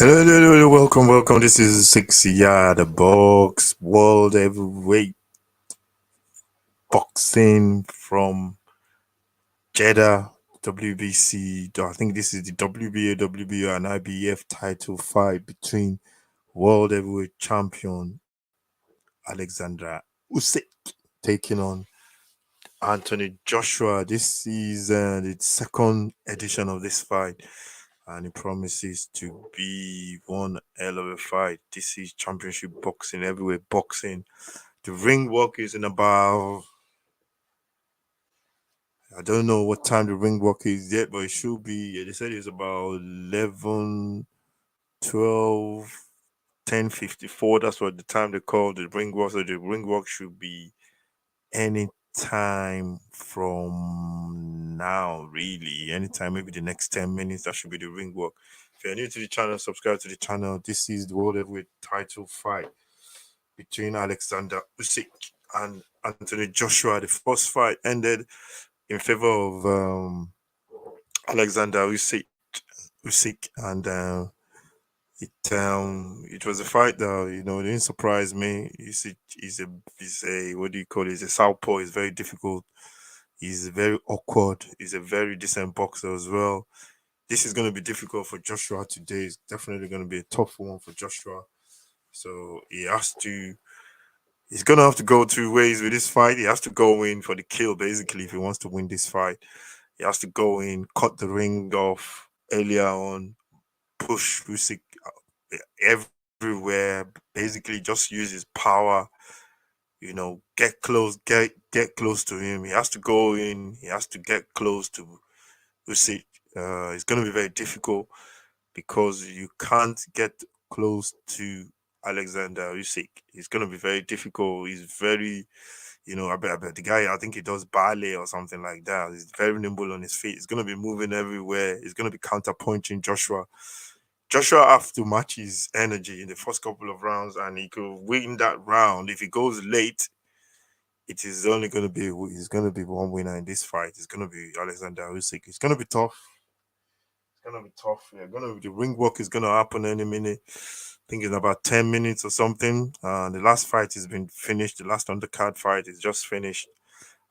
Hello, welcome. This is 6 Yard Box World Heavyweight Boxing from Jeddah WBC. I think this is the WBA, WBO, and IBF title fight between World Heavyweight Champion Alexander Usyk taking on Anthony Joshua. This is the second edition of this fight, and it promises to be one hell of a fight. This is championship boxing, heavyweight boxing. The ring walk is in about, I don't know what time the ring walk is yet, but it should be, they said it's about 11, 12, 10:54. That's what the time they call the ring walk. So the ring walk should be any time from now, really. Anytime, maybe the next 10 minutes, that should be the ring walk. If you're new to the channel, subscribe to the channel. This is the World Heavyweight title fight between Alexander Usyk and Anthony Joshua. The first fight ended in favor of Alexander Usyk, and it was a fight that it didn't surprise me. He's a what do you call it? He's a southpaw. He's very difficult. He's very awkward. He's a very decent boxer as well. This is going to be difficult for Joshua today. It's definitely going to be a tough one for Joshua. So he's going to have to go two ways with this fight. He has to go in for the kill, basically, if he wants to win this fight. He has to go in, cut the ring off earlier on, push Usyk everywhere, basically just use his power, get close to him. He has to go in, he has to get close to Usyk. It's going to be very difficult because you can't get close to Alexander Usyk. It's going to be very difficult. He's very, I bet the guy, I think he does ballet or something like that. He's very nimble on his feet. He's going to be moving everywhere. He's going to be counter punching Joshua. Joshua has to match his energy in the first couple of rounds, and he could win that round. If he goes late, it is only going to be he's going to be one winner in this fight. It's going to be Alexander Usyk. It's going to be tough. It's going to be tough. The ring work is going to happen any minute. I think in about 10 minutes or something. The last fight has been finished. The last undercard fight is just finished,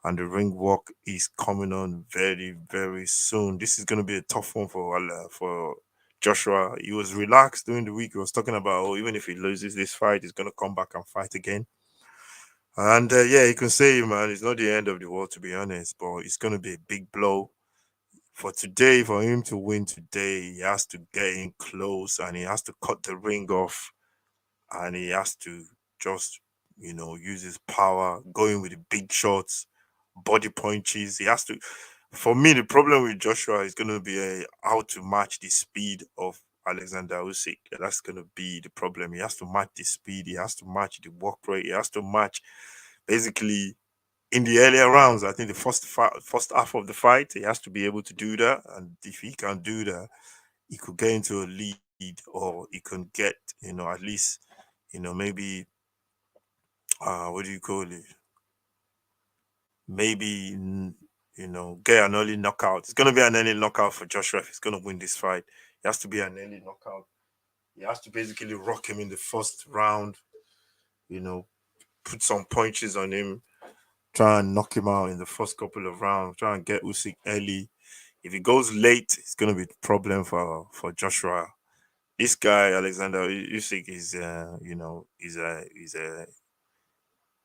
and the ring walk is coming on very, very soon. This is going to be a tough one for Joshua. He was relaxed during the week. He was talking about, even if he loses this fight, he's going to come back and fight again. And yeah, you can say, man, it's not the end of the world, to be honest, but it's going to be a big blow for today. For him to win today, he has to get in close, and he has to cut the ring off, and he has to just, use his power, going with the big shots, body punches. He has to. For me, the problem with Joshua is going to be how to match the speed of Alexander Usyk. That's going to be the problem. He has to match the speed. He has to match the work rate. He has to match, basically, in the earlier rounds. I think the first half of the fight, he has to be able to do that. And if he can do that, he could get into a lead, or he can get, at least, maybe, what do you call it? Maybe, get an early knockout. It's going to be an early knockout for Joshua if he's going to win this fight. It has to be an early knockout. He has to basically rock him in the first round, you know, put some punches on him, try and knock him out in the first couple of rounds, try and get Usyk early. If he goes late, it's going to be a problem for Joshua. This guy, Alexander Usyk, is, is a,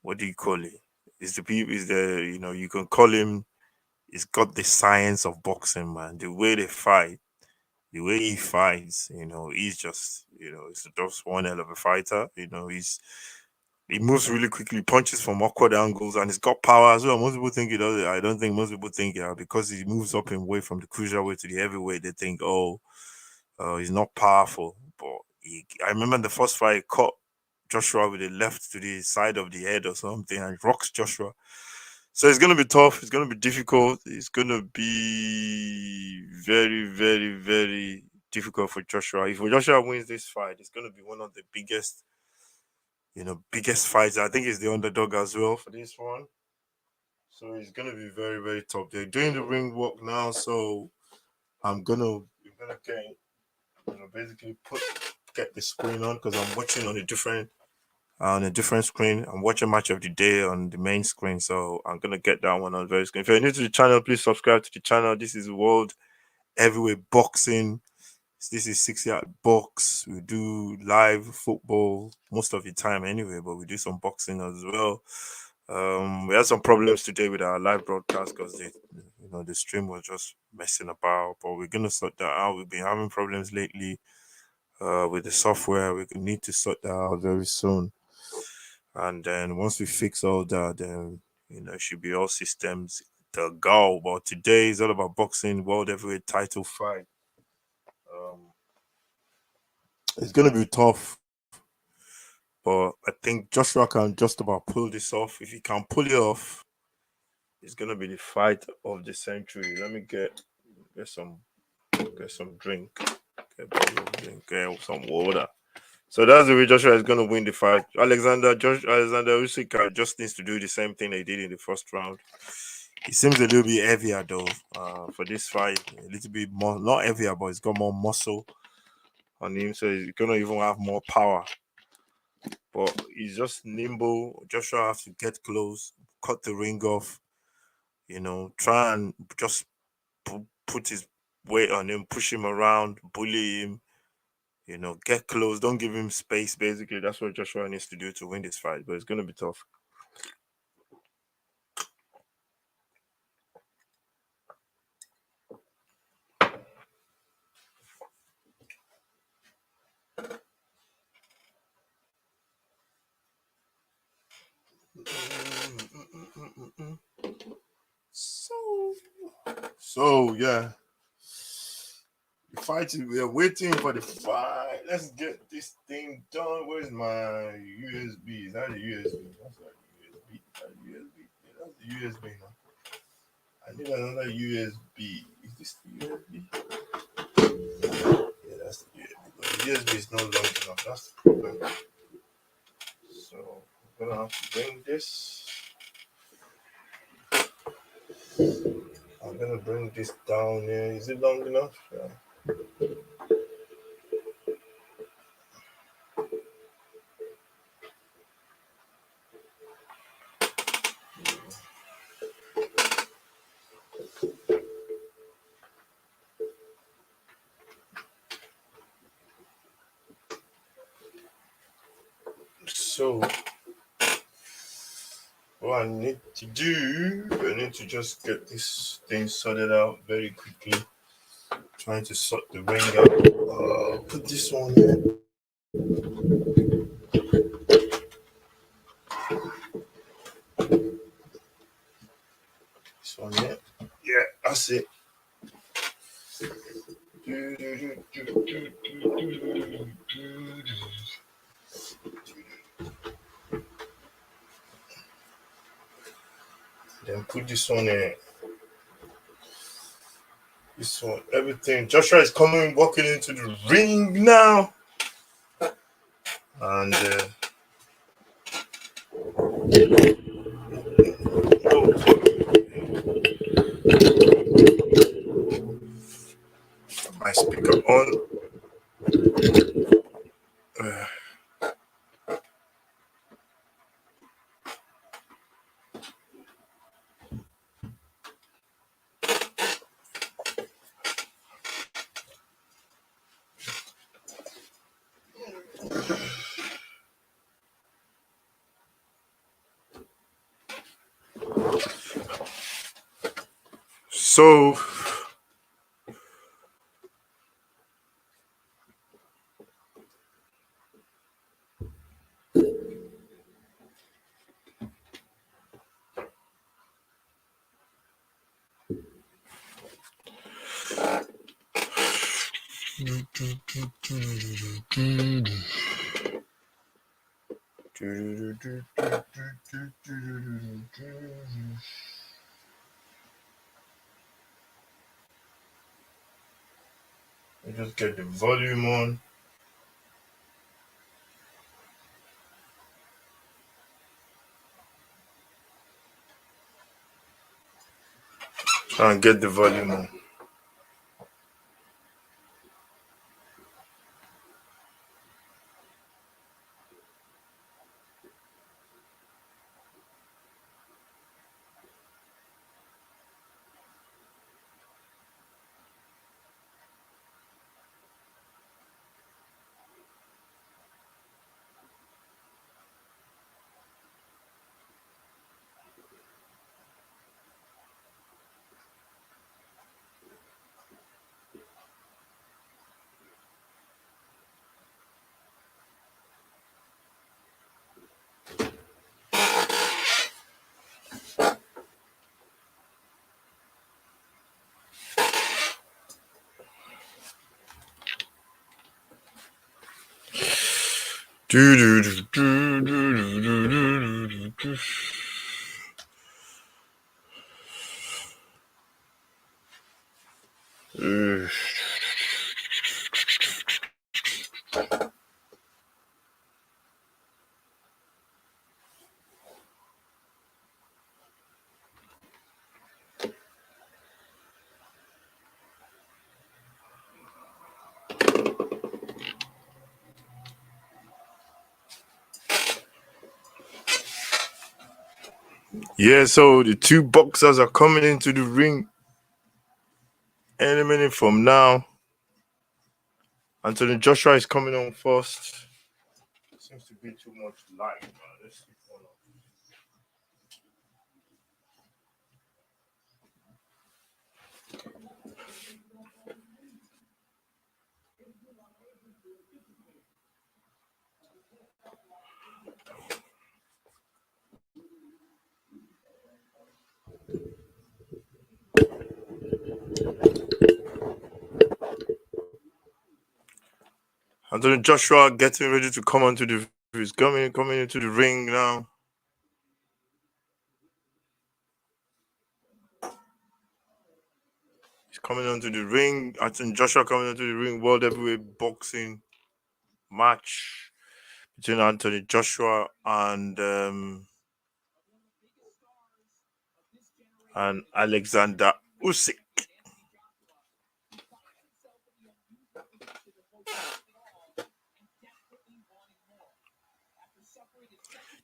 what do you call it? Is the people, is the, you can call him, he's got the science of boxing, man. The way they fight, the way he fights, he's just, he's just one hell of a fighter. He moves really quickly, punches from awkward angles, and he's got power as well. Most people think he does it. I don't think most people think, because he moves up and away from the cruiserweight to the heavyweight, they think, he's not powerful. But I remember in the first fight, he caught Joshua with a left to the side of the head or something, and rocks Joshua. So it's gonna be tough. It's gonna be difficult. It's gonna be very, very, very difficult for Joshua. If Joshua wins this fight, it's gonna be one of the biggest fights. I think he's the underdog as well for this one. So it's gonna be very, very tough. They're doing the ring work now, so I'm gonna get, basically put get the screen on because I'm watching on a different screen. I'm watching Match of the Day on the main screen, so I'm gonna get that one on very screen. If you're new to the channel, please subscribe to the channel. This is World Heavyweight Boxing. This is 6 yard box. We do live football most of the time anyway, but we do some boxing as well. We had some problems today with our live broadcast because the stream was just messing about, but we're gonna sort that out. We've been having problems lately with the software. We need to sort that out very soon. And then once we fix all that, then it should be all systems to go. But today is all about boxing, world heavyweight title fight. It's gonna be tough, but I think Joshua can just about pull this off. If he can pull it off, it's gonna be the fight of the century. Let me get some drink, get a bottle of drink, get some water. So that's the way Joshua is gonna win the fight. Alexander Usyk just needs to do the same thing they did in the first round. He seems a little bit heavier though for this fight, a little bit more, not heavier, but he's got more muscle on him, so he's gonna even have more power. But he's just nimble. Joshua has to get close, cut the ring off, try and just put his weight on him, push him around, bully him, get close, don't give him space. Basically, that's what Joshua needs to do to win this fight, but it's going to be tough. So yeah, the fight. We are waiting for the fight. Let's get this thing done. Where's my USB? Is that the USB? That's not USB. That's USB. Yeah, that's the USB now. I need another USB. Is this the USB? Yeah, that's the USB. But the USB is not long enough. That's the problem. So I'm gonna have to bring this. I'm gonna bring this down here. Is it long enough? Yeah. So what I need to do, I need to just get this thing sorted out very quickly. Trying to sort the ring out. Put this one here. This one here. Yeah, that's it. Then put this one here. This one, everything. Joshua is walking into the ring now. And my speaker on. So I just get the volume on. Try and get the volume on. Yeah, so the two boxers are coming into the ring any minute from now. Anthony Joshua is coming on first. Seems to be too much light, man. Let's see. Anthony Joshua getting ready to come onto the. He's coming into the ring now. He's coming onto the ring. Anthony Joshua coming onto the ring. World heavyweight boxing match between Anthony Joshua and Alexander Usyk.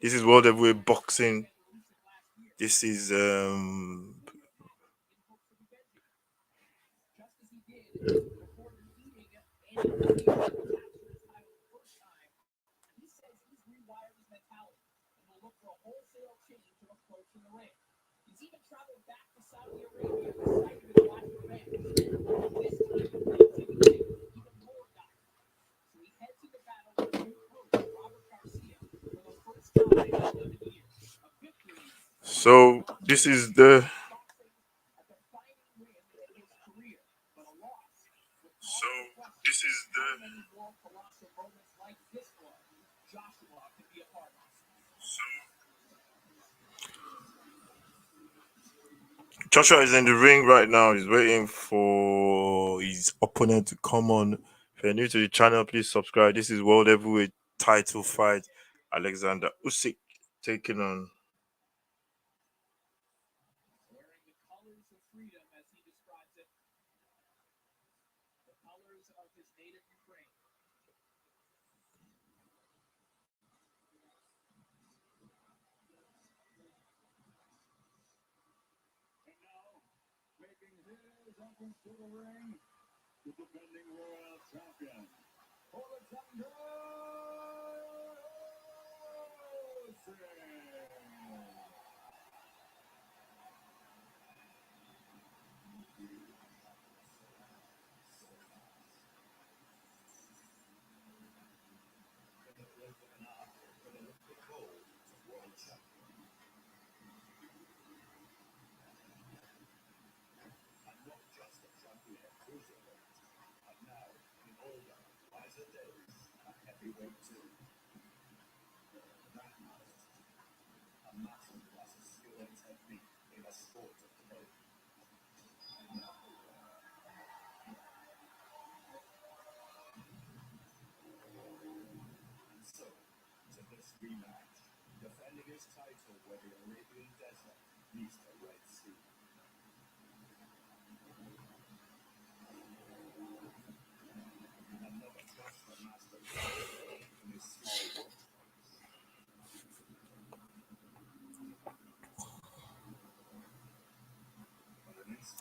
This is world heavyweight boxing. This is so this is the so this is the Joshua is in the ring right now. He's waiting for his opponent to come on. If you're new to the channel, please subscribe. This is World Heavyweight title fight. Alexander Usyk taking on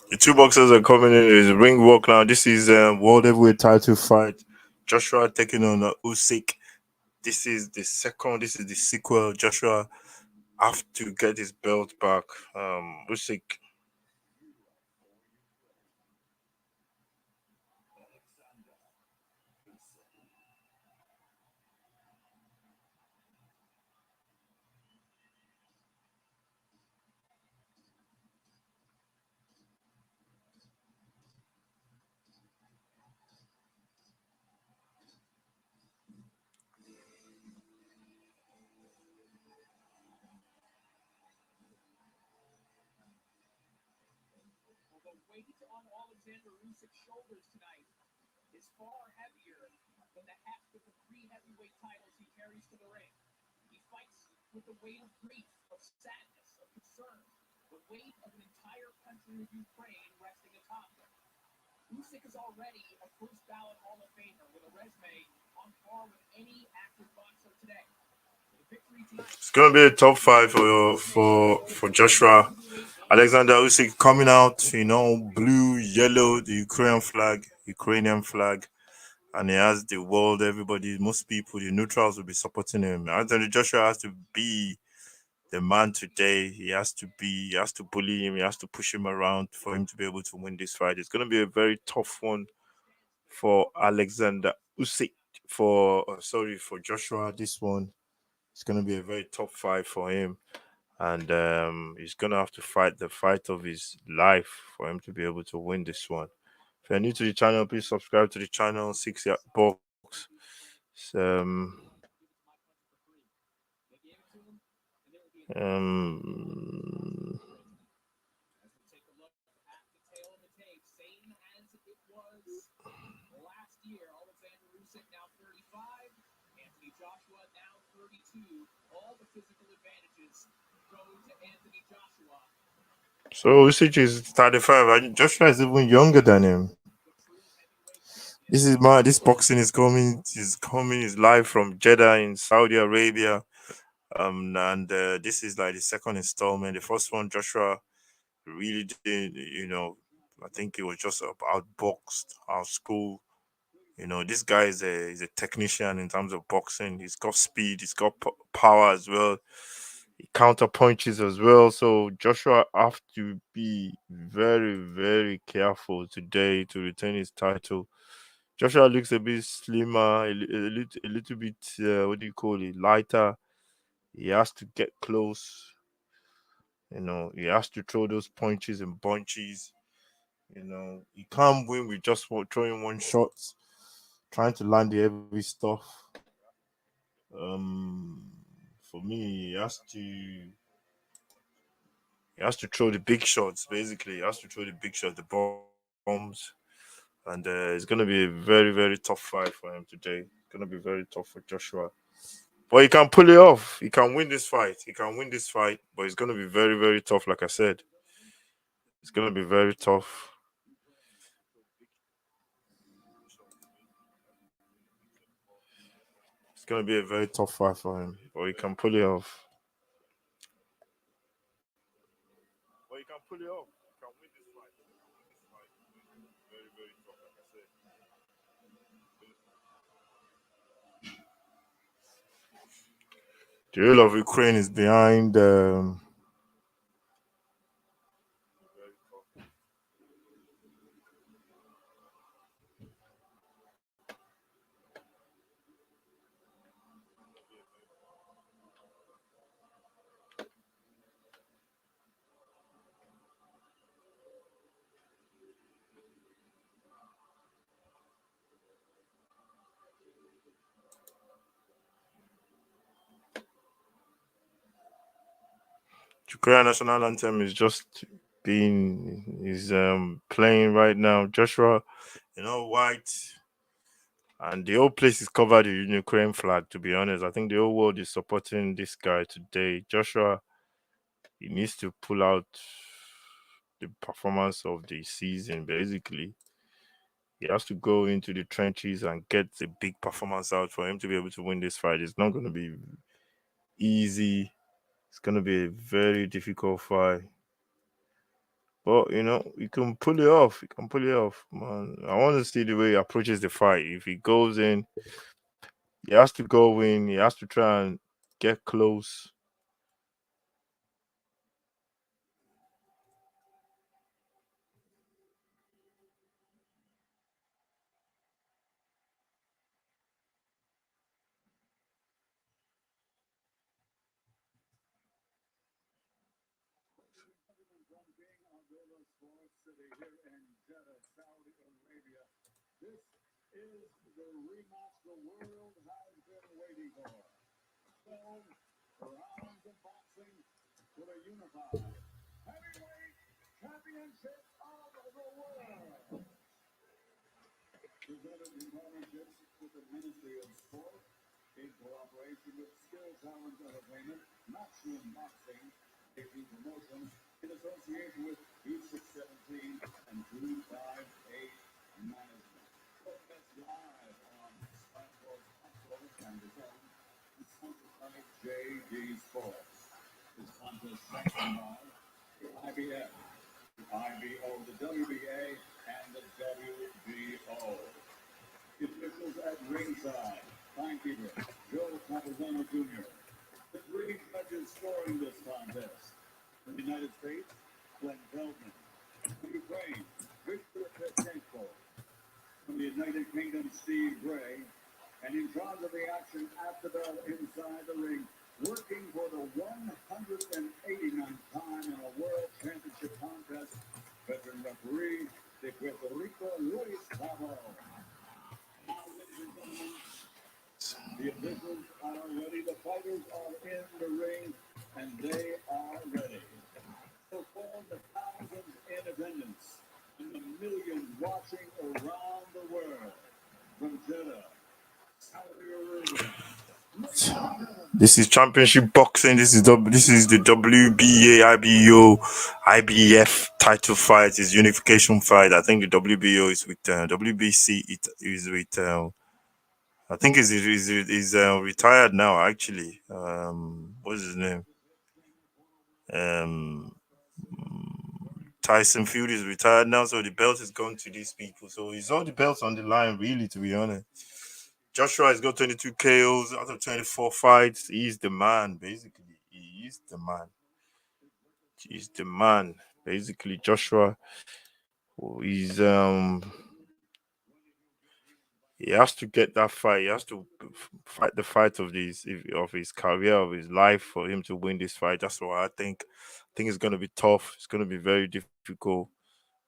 the two boxers are coming in. Is ring walk now. This is World Heavyweight title fight. Joshua taking on Usyk. This is the second. This is the sequel. Joshua have to get his belt back. Usyk. It's gonna be a top five for Joshua. Alexander Usyk coming out, blue, yellow, the Ukrainian flag, and he has the world. Everybody, most people, the neutrals will be supporting him. Anthony Joshua has to be the man today. He has to bully him. He has to push him around for him to be able to win this fight. It's gonna be a very tough one for Alexander Usyk. For Joshua, this one it's gonna be a very tough fight for him, and he's gonna have to fight the fight of his life for him to be able to win this one. If you're new to the channel, please subscribe to the channel. 6 Yard Box. Um, um, so Usyk is 35. Joshua is even younger than him. This boxing is live from Jeddah in Saudi Arabia. And this is like the second installment. The first one, Joshua really did, I think it was just outboxed, our school. This guy is a technician in terms of boxing. He's got speed, he's got power as well. He counter punches as well. So Joshua have to be very, very careful today to retain his title. Joshua looks a bit slimmer, a little bit, what do you call it, lighter. He has to get close. He has to throw those punches and bunches. He can't win with just throwing one shot, trying to land the heavy stuff. For me, he has to throw the big shots. Basically, he has to throw the big shots, the bombs, and it's gonna be a very, very tough fight for him today. It's gonna be very tough for Joshua. But he can pull it off. He can win this fight. He can win this fight, but it's gonna be very, very tough. Like I said, it's gonna be very tough. It's gonna be a very tough fight for him, but he can pull it off. But he can pull it off. He can win this fight. This fight is very, very tough. Like I said, the whole of Ukraine is behind. Ukraine national anthem is just being is playing right now. Joshua, white, and the whole place is covered in Ukraine flag. To be honest, I think the whole world is supporting this guy today. Joshua, he needs to pull out the performance of the season. Basically, he has to go into the trenches and get a big performance out for him to be able to win this fight. It's not going to be easy. It's going to be a very difficult fight. But you can pull it off. You can pull it off, man. I want to see the way he approaches the fight. If he goes in, he has to go in. He has to try and get close. This is championship boxing. This is the WBA, IBO, IBF title fight. Is unification fight. I think the WBO is with WBC. It is with. I think is retired now. Actually, what's his name? Um, Tyson Fury is retired now, so the belt is gone to these people. So it's all the belts on the line, really. To be honest, Joshua has got 22 KOs out of 24 fights. He's the man, basically. He is the man. He's the man. Basically, Joshua. He's he has to get that fight. He has to fight the fight of his career, of his life, for him to win this fight. That's what I think. I think it's gonna be tough. It's gonna be very difficult,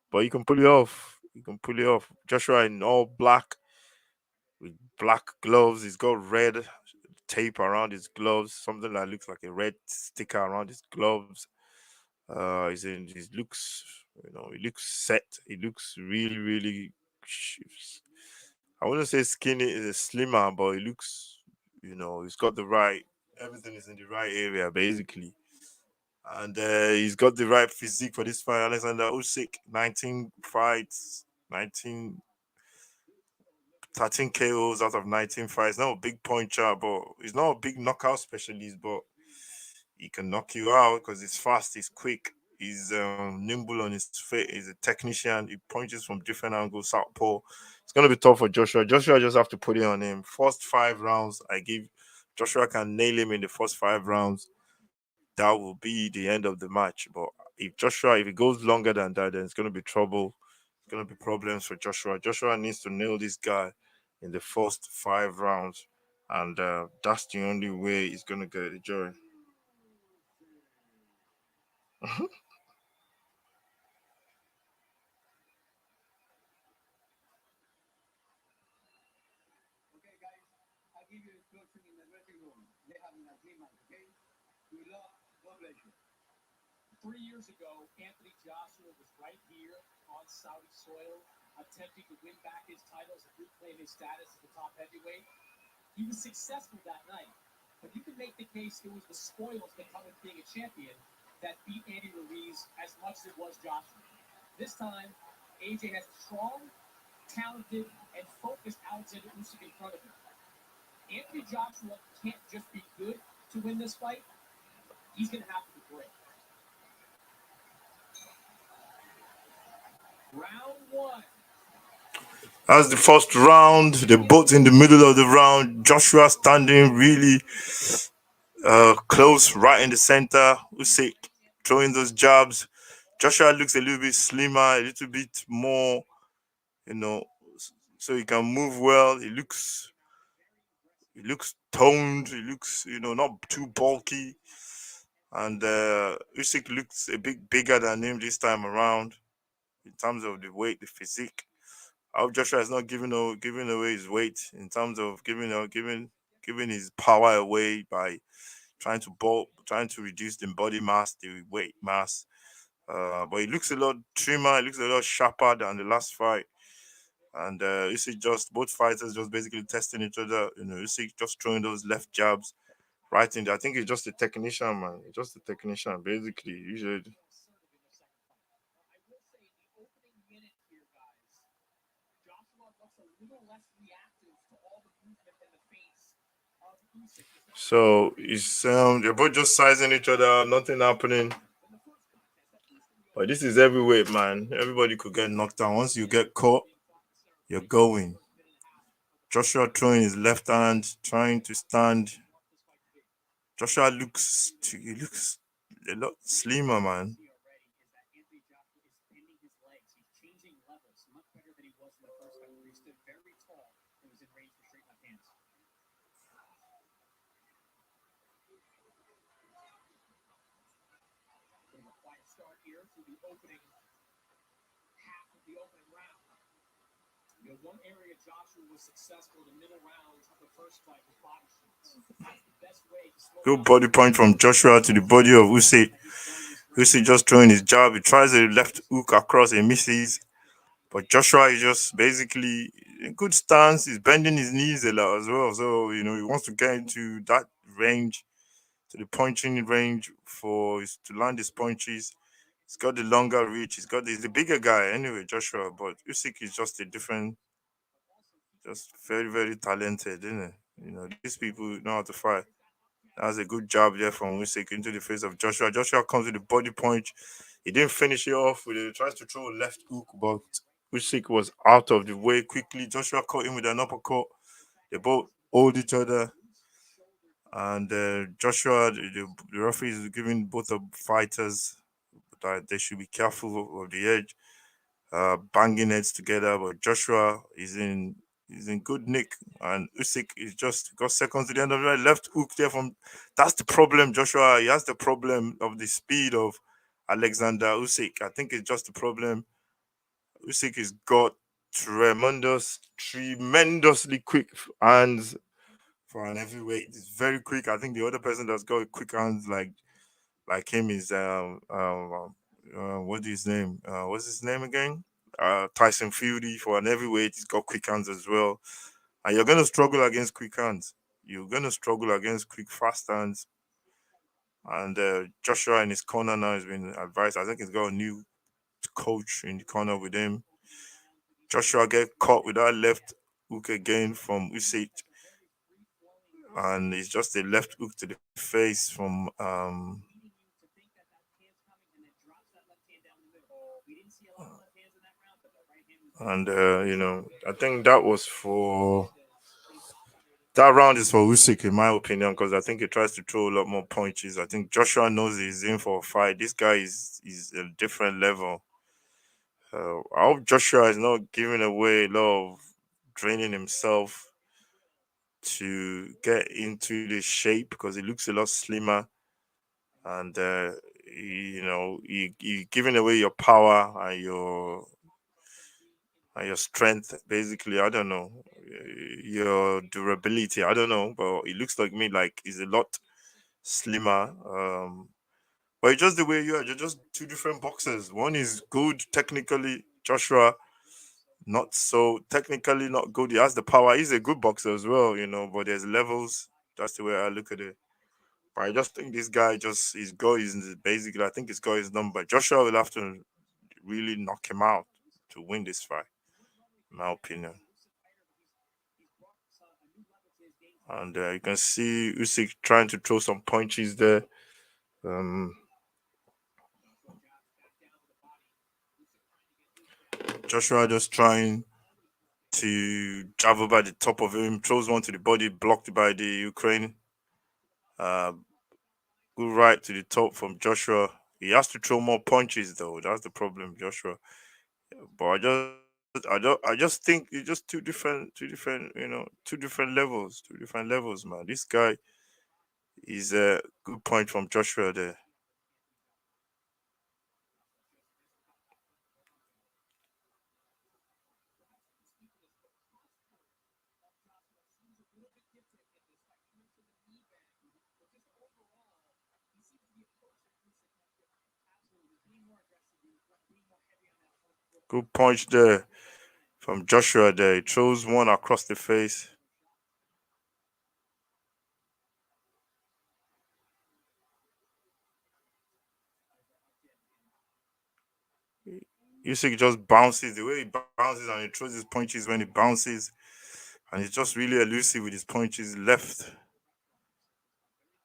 but you can pull it off. You can pull it off. Joshua in all black with black gloves. He's got red tape around his gloves, something that looks like a red sticker around his gloves. He looks, he looks set. He looks really, really. I wouldn't say skinny, slimmer, but he looks, he's got the right. Everything is in the right area, basically, and he's got the right physique for this fight. Alexander Usyk, 19 fights, 19 13 KOs out of 19 fights. Not a big puncher, but he's not a big knockout specialist, but he can knock you out because he's fast, he's quick, he's nimble on his feet, he's a technician, he punches from different angles, southpaw. It's going to be tough for Joshua. Joshua just have to put it on him. First 5 rounds, I give Joshua can nail him in the first 5 rounds. That will be the end of the match. But if it goes longer than that, then it's going to be trouble. It's going to be problems for Joshua. Joshua needs to nail this guy in the first 5 rounds, and that's the only way he's going to get the joy. That's the first round. They're both in the middle of the round. Joshua standing really close, right in the center. Usyk throwing those jabs. Joshua looks a little bit slimmer, a little bit more, you know, so he can move well. He looks toned. He looks, not too bulky. And Usyk looks a bit bigger than him this time around in terms of the weight, the physique. I hope Joshua is not giving away his weight in terms of giving his power away by trying to reduce the body mass, the weight mass. But he looks a lot trimmer. He looks a lot sharper than the last fight. And you see, just both fighters just basically testing each other. You see, just throwing those left jabs right in there. I think he's just a technician, man. He's just a technician, basically. Usually. So it's they're both just sizing each other out, nothing happening. But this is heavyweight, man. Everybody could get knocked down. Once you get caught, you're going. Joshua throwing his left hand, trying to stand. Joshua he looks a lot slimmer, man. Good body point from Joshua to the body of Usyk. Usyk just throwing his jab. He tries a left hook across and misses. But Joshua is just basically in good stance. He's bending his knees a lot as well. So, he wants to get into that range, to the punching range to land his punches. He's got the longer reach. He's the bigger guy anyway, Joshua. But Usyk is just a different, just very, very talented, isn't it? These people know how to fight. That's a good job there from Usyk into the face of Joshua. Joshua comes with a body punch. He didn't finish it off. He tries to throw a left hook, but Usyk was out of the way quickly. Joshua caught him with an uppercut. They both hold each other. And Joshua, the referee is giving both the fighters that they should be careful of the edge, banging heads together. But Joshua is in good nick, and Usyk is just got seconds to the end of the left hook there from. That's the problem, Joshua. He has the problem of the speed of Alexander Usyk. I think it's just the problem. Usyk has got tremendously quick hands for an heavyweight. It's very quick. I think the other person that's got quick hands like him is what's his name? What's his name again? Tyson Fury for an heavyweight. He's got quick hands as well. And you're gonna struggle against quick hands. You're gonna struggle against quick fast hands. And Joshua in his corner now has been advised. I think he's got a new coach in the corner with him. Joshua get caught with that left hook again from Usyk, and it's just a left hook to the face from and I think that round is for Usyk in my opinion because I think he tries to throw a lot more punches. I think Joshua knows he's in for a fight. This guy is a different level. I hope Joshua is not giving away a lot of draining himself to get into the shape because he looks a lot slimmer and you giving away your power and your strength basically. I don't know, your durability. I don't know, but it looks like me like he's a lot slimmer. But it's just the way you are. You're just two different boxers. One is good technically, Joshua. Not so technically not good. He has the power. He's a good boxer as well, but there's levels. That's the way I look at it. But I just think this guy just his goal is basically I think his goal is number. Joshua will have to really knock him out to win this fight, in my opinion. And you can see Usyk trying to throw some punches there. Um, Joshua just trying to jab over the top of him, throws one to the body, blocked by the Ukraine. Uh, Good right to the top from Joshua. He has to throw more punches though. That's the problem, Joshua. But I just think it's just two different, two different levels, man. This guy is a good point from Joshua there. Good punch there from Joshua there. He throws one across the face. Usyk just bounces the way he bounces and he throws his punches when he bounces, and he's just really elusive with his punches left.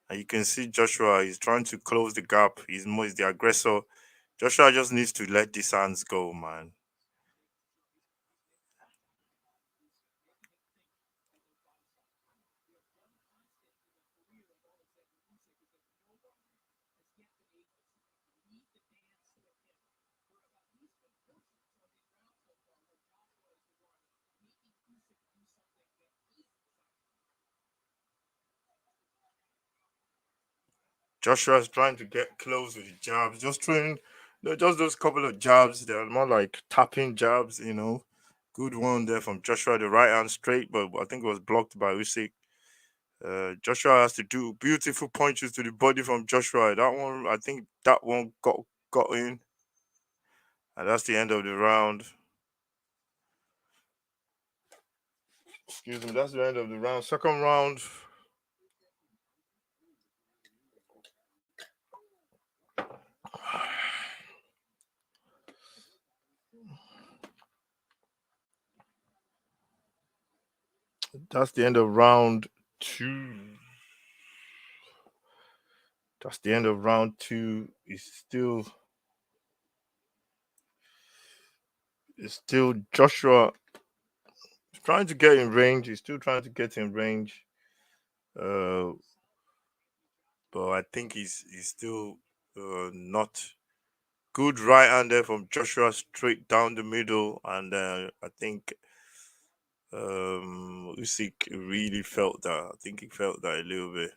And you can see Joshua is trying to close the gap. He's the aggressor. Joshua just needs to let these hands go, man. Joshua's trying to get close with the jabs, just throwing, just those couple of jabs. They're more like tapping jabs, you know. Good one there from Joshua, the right hand straight, but I think it was blocked by Usyk. Joshua has to do beautiful punches to the body from Joshua. That one, I think that one got in, and that's the end of the round. Excuse me, that's the end of the round. Second round, that's the end of round two. That's the end of round two. It's still Joshua trying to get in range. He's still trying to get in range. Uh, but I think he's still not good right hander from Joshua straight down the middle, and I think Usyk really felt that. I think he felt that a little bit.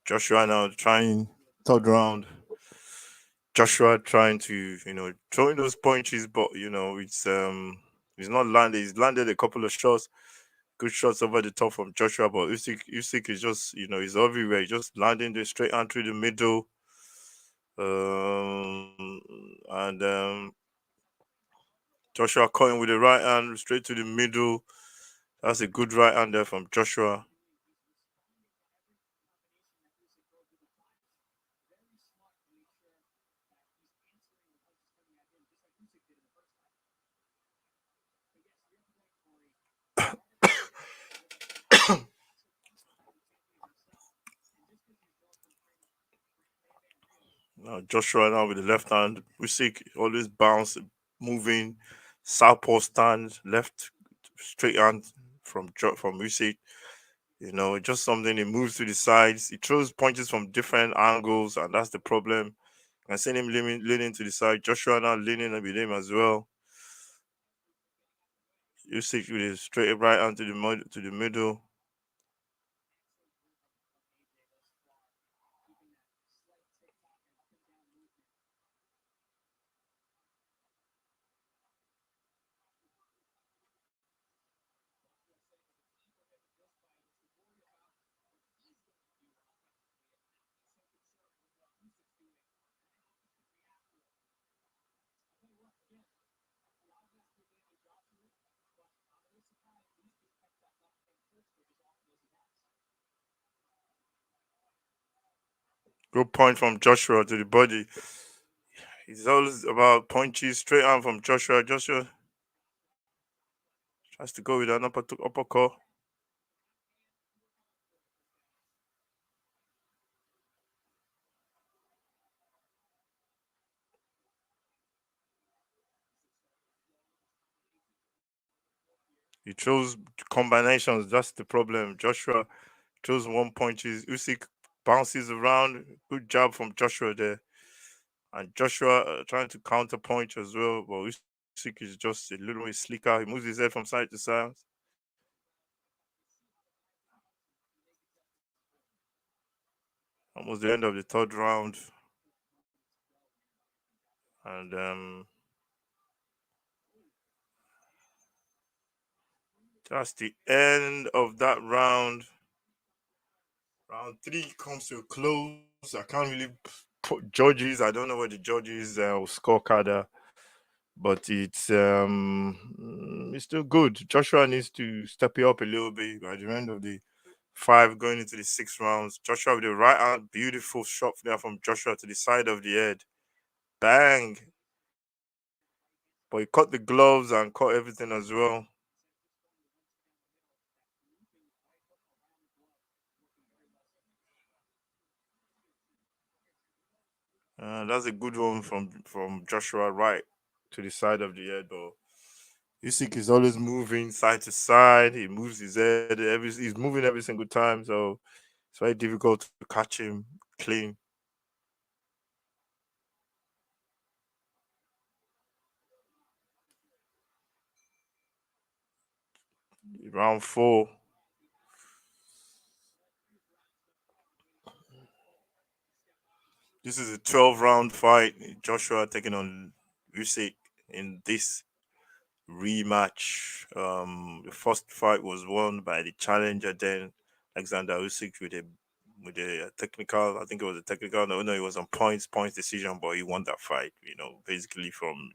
Joshua now trying third round. Joshua trying to throwing those punches, but he's not landed. He's landed a couple of shots, good shots over the top from Joshua, but Usyk is just he's everywhere. He's just landing the straight hand through the middle, and Joshua cutting with the right hand straight to the middle. That's a good right hand there from Joshua. Now Joshua now with the left hand. Usyk always bounce, moving, southpaw stand, left straight hand from Usyk. Just something he moves to the sides. He throws punches from different angles, and that's the problem. I seen him leaning to the side. Joshua now leaning with him as well. Usyk with his straight right hand to the middle. Good point from Joshua to the body. It's always about punches, straight hand from Joshua. Joshua tries to go with an uppercut. He throws combinations. That's the problem. Joshua throws one punches. Usyk bounces around. Good job from Joshua there. And Joshua trying to counter punch as well. But Usyk is just a little bit slicker. He moves his head from side to side. Almost the end of the third round, and that's the end of that round. Round three comes to a close. I can't really put judges. I don't know what the judges scorecard are, but it's still good. Joshua needs to step it up a little bit by the end of the five, going into the sixth rounds. Joshua with the right hand, beautiful shot there from Joshua to the side of the head, bang! But he cut the gloves and cut everything as well. That's a good one from Joshua right to the side of the head, but Usyk is always moving side to side. He moves his head. He's moving every single time, so it's very difficult to catch him clean. Round four. This is a 12-round fight. Joshua taking on Usyk in this rematch. The first fight was won by the challenger then, Alexander Usyk, with a technical. I think it was a technical. No, it was on points decision, but he won that fight. Basically from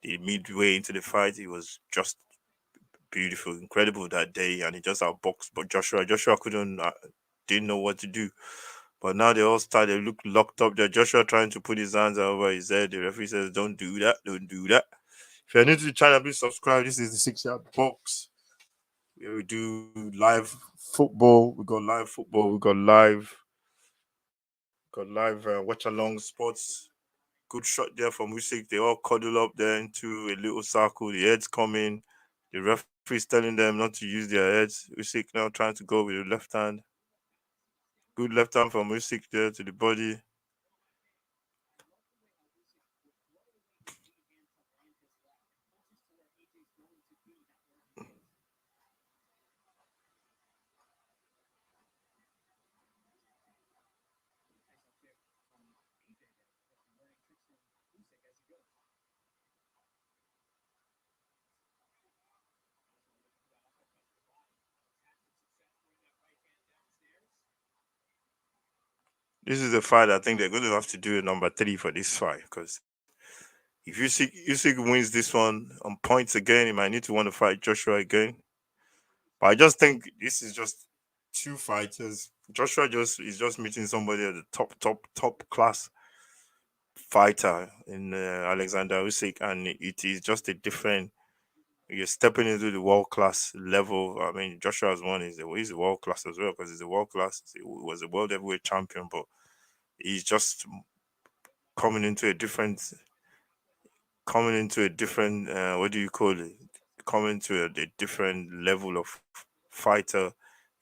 the midway into the fight, he was just beautiful, incredible that day, and he just outboxed. But Joshua couldn't, didn't know what to do. But now they all start. They look locked up there. Joshua trying to put his hands over his head. The referee says, "Don't do that. Don't do that." If you're new to the channel, please subscribe. This is the 6 Yard Box. Where we do live football. We got live football. We got live watch along sports. Good shot there from Usyk. They all cuddle up there into a little circle. The heads coming. The referee's telling them not to use their heads. Usyk now trying to go with the left hand. Good left hand from Usyk there to the body. This is a fight I think they're going to have to do a number three for this fight because if Usyk wins this one on points again, he might need to want to fight Joshua again. But I just think this is just two fighters. Joshua just is just meeting somebody at the top class fighter in Alexander Usyk, and it is just a different. You're stepping into the world class level. I mean, Joshua's one he's world class as well because he's a world class. He was a world heavyweight champion, but he's just coming into a different what do you call it, coming to a different level of fighter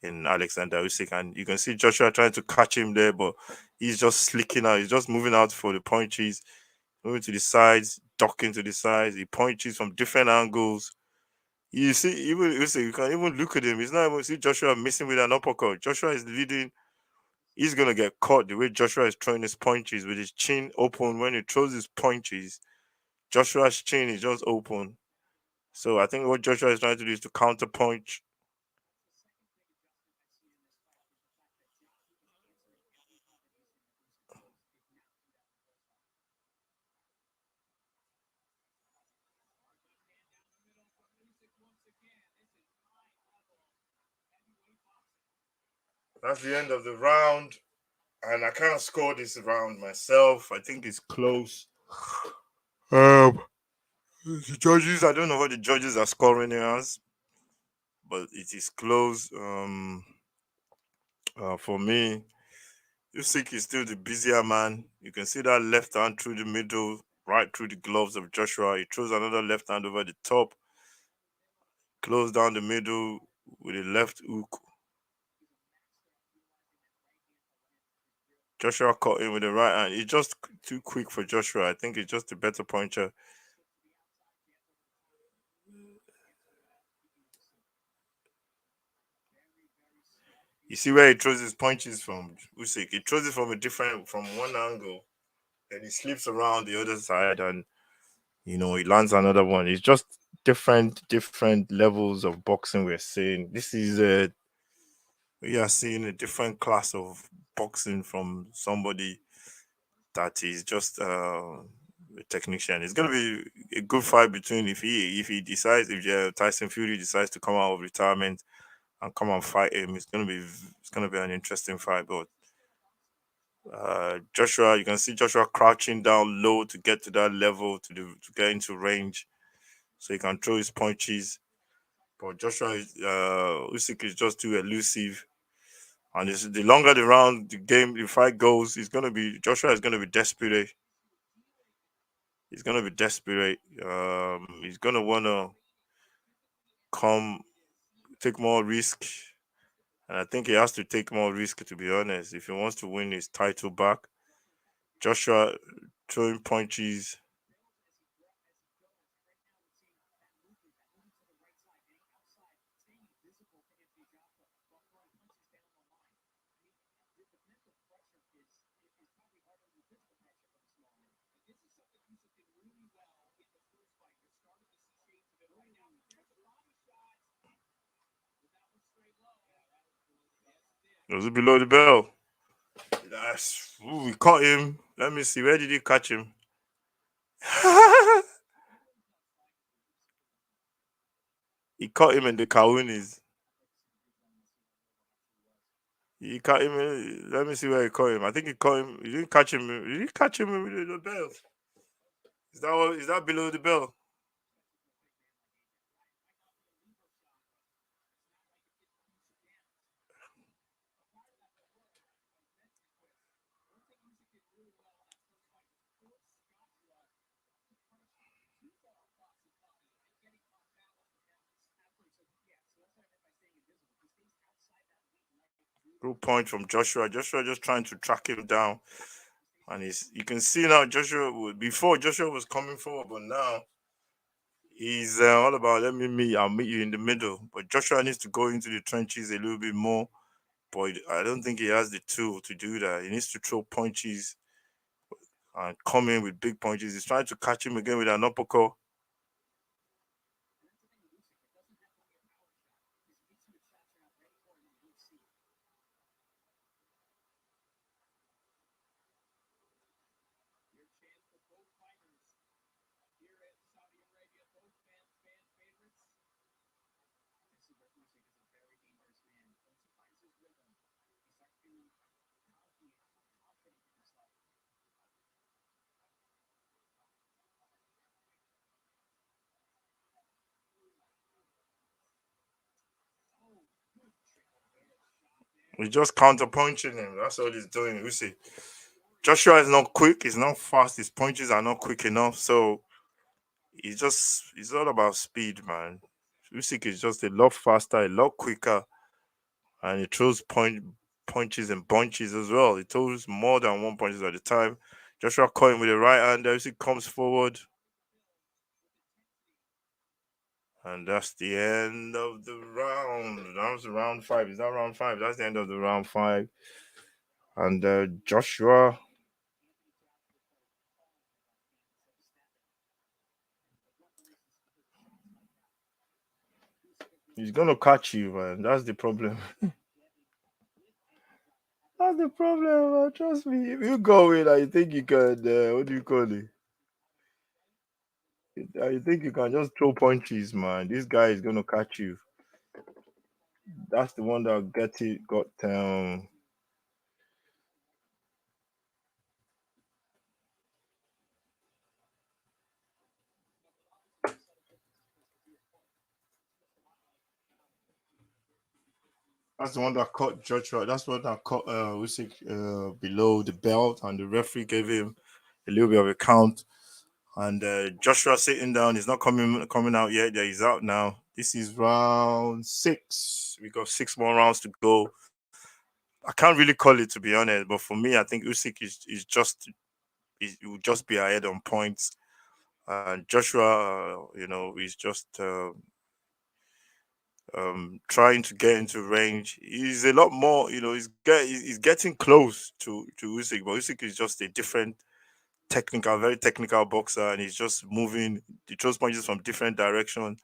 in Alexander Usyk, and you can see Joshua trying to catch him there, but he's just slicking out. He's just moving out for the punches, moving to the sides, ducking to the sides. He punches from different angles. You see, even Usyk, you can even look at him. He's not even see Joshua missing with an uppercut. Joshua is leading. He's gonna get caught the way Joshua is throwing his punches with his chin open. When he throws his punches, Joshua's chin is just open. So I think what Joshua is trying to do is to counter punch. That's the end of the round, and I kind of scored this round myself. I think it's close. Um, the judges, I don't know what the judges are scoring it as, but it is close. For me, Usyk is still the busier man. You can see that left hand through the middle, right through the gloves of Joshua. He throws another left hand over the top, close down the middle with a left hook. Joshua caught him with the right hand. He's just too quick for Joshua. I think he's just a better puncher. You see where he throws his punches from, Usyk. He throws it from a different, from one angle, then he slips around the other side, and he lands another one. It's just different levels of boxing we're seeing. We are seeing a different class of boxing from somebody that is just a technician. It's gonna be a good fight between, if he decides, if Tyson Fury decides to come out of retirement and come and fight him. It's gonna be an interesting fight. But Joshua, you can see Joshua crouching down low to get to that level, to get into range, so he can throw his punches. But Usyk is just too elusive. And the longer the fight goes, Joshua is gonna be desperate. He's gonna be desperate. He's gonna wanna come take more risk, and I think he has to take more risk, to be honest, if he wants to win his title back. Joshua throwing punches. Was it below the bell? We caught him. Let me see. Where did he catch him? He caught him in the Kawunis. He caught him. Let me see where he caught him. I think he caught him. He didn't catch him. Did he catch him with the bell? Is that below the bell? Good point from Joshua. Joshua just trying to track him down, and you can see now before Joshua was coming forward, but now he's all about I'll meet you in the middle. But Joshua needs to go into the trenches a little bit more. But I don't think he has the tool to do that. He needs to throw punches and come in with big punches. He's trying to catch him again with an uppercut. He's just counter punching him. That's all he's doing. We see Joshua is not quick. He's not fast. His punches are not quick enough. So he's all about speed, man. Usyk is just a lot faster, a lot quicker, and he throws punches and bunches as well. He throws more than one punches at a time. Joshua caught him with a right hand. Usyk comes forward, and that's the end of the round. That was round five. Is that round five? That's the end of the round five. And Joshua, he's gonna catch you, man. That's the problem. That's the problem, man. Trust me. If you go in, I think you can. What do you call it? I think you can just throw punches, man. This guy is gonna catch you. That's the one that got. That's the one that caught Joshua. That's the one that caught Usyk below the belt, and the referee gave him a little bit of a count. And Joshua sitting down. He's not coming out yet. Yeah, he's out now. This is round six. We got six more rounds to go. I can't really call it, to be honest, but for me, I think Usyk is just he will just be ahead on points, and Joshua, is just trying to get into range. He's a lot more, he's getting close to Usyk, but Usyk is just a different technical, very technical boxer, and he's just moving. He throws punches from different direction.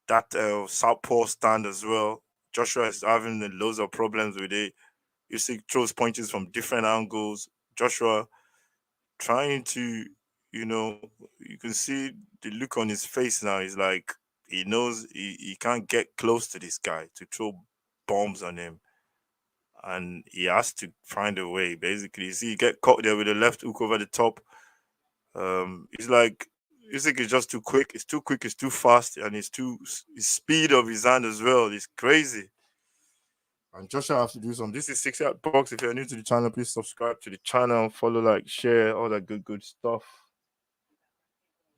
That southpaw stand as well. Joshua is having loads of problems with it. Usyk throws punches from different angles. Joshua trying to, you know, you can see the look on his face now. He's like he knows he can't get close to this guy to throw bombs on him, and he has to find a way. Basically, you see, he get caught there with a left hook over the top. It's like Usyk is just too quick. It's too quick. It's too fast, and his speed of his hand as well is crazy. And Joshua have to do some. This is 6 Yard Box. If you're new to the channel, please subscribe to the channel, follow, like, share, all that good stuff.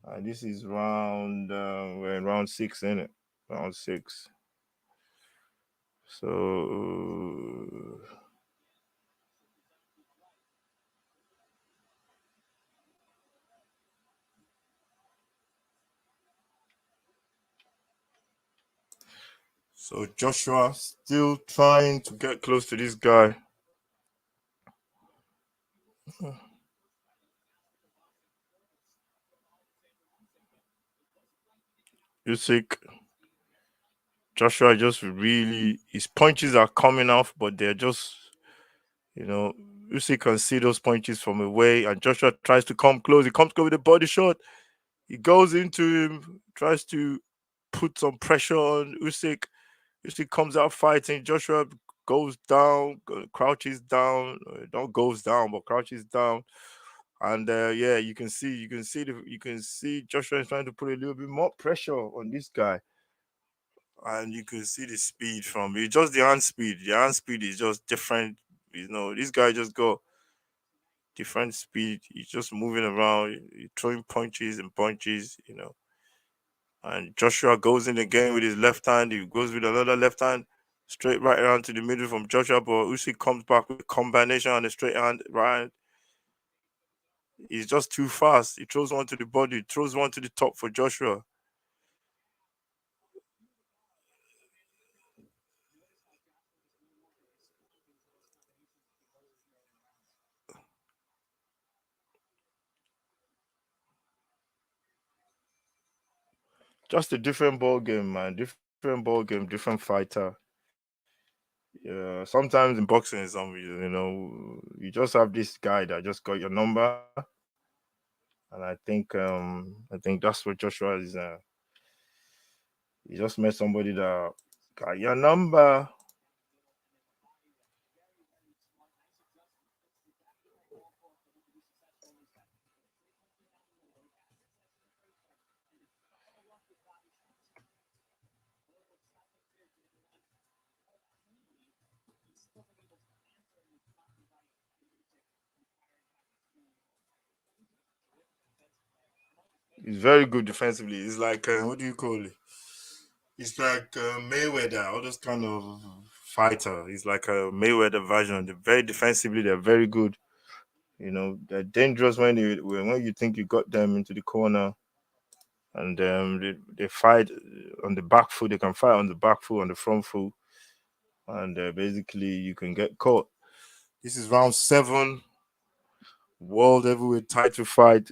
And this is round. We're in round 6, isn't it? Round 6. So Joshua still trying to get close to this guy. Usyk, Joshua just really his punches are coming off, but they're just you know Usyk can see those punches from away, and Joshua tries to come close. He comes close with a body shot. He goes into him, tries to put some pressure on Usyk. Usyk comes out fighting. Joshua goes down, crouches down, not goes down, but crouches down. And yeah, you can see Joshua is trying to put a little bit more pressure on this guy, and you can see the speed from it. Just the hand speed. The hand speed is just different. This guy just got different speed. He's just moving around, throwing punches and punches. And Joshua goes in again with his left hand. He goes with another left hand, straight right around to the middle from Joshua. But Usyk comes back with a combination on the straight hand, right hand. He's just too fast. He throws one to the body, throws one to the top for Joshua. Just a different ball game, man. Different ball game, different fighter. Yeah, sometimes in boxing, you just have this guy that just got your number, and I think that's what Joshua is. He just met somebody that got your number. He's very good defensively. He's like what do you call it? He's like Mayweather, all those kind of fighter. He's like a Mayweather version. They're very defensively. They're very good. They're dangerous when you think you got them into the corner, and they fight on the back foot. They can fight on the back foot, on the front foot, and basically you can get caught. This is round 7, world heavyweight title fight,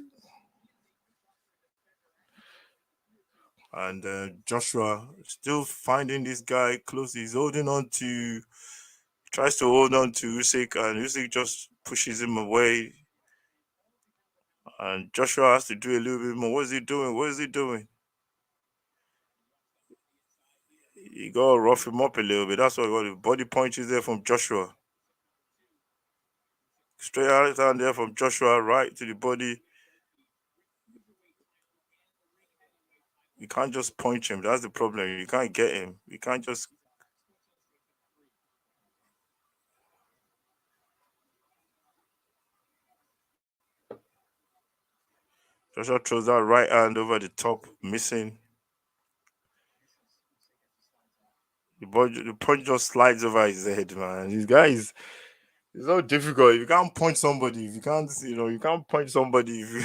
and Joshua still finding this guy close. He's holding on to, tries to hold on to Usyk, and Usyk just pushes him away. And Joshua has to do a little bit more. What is he doing? What is he doing? You gotta rough him up a little bit. That's what the body punches there from Joshua. Straight out down there from Joshua, right to the body. You can't just punch him. That's the problem. You can't get him. You can't just. Joshua throws that right hand over the top, missing. The punch just slides over his head, man. This guy is. It's so difficult. If you can't punch somebody, if you can't, you can't punch somebody if you,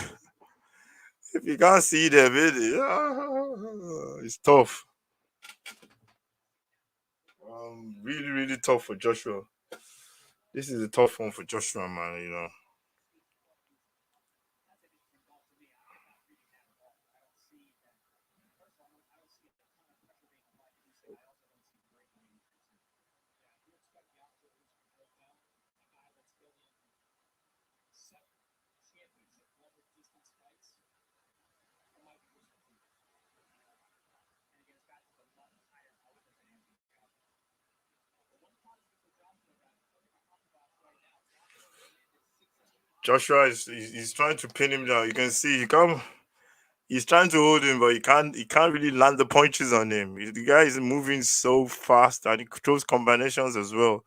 if you can't see them, it's tough. Really, really tough for Joshua. This is a tough one for Joshua, man. Joshua he's trying to pin him down. You can see he come. He's trying to hold him, but he can't really land the punches on him. The guy is moving so fast and he throws combinations as well.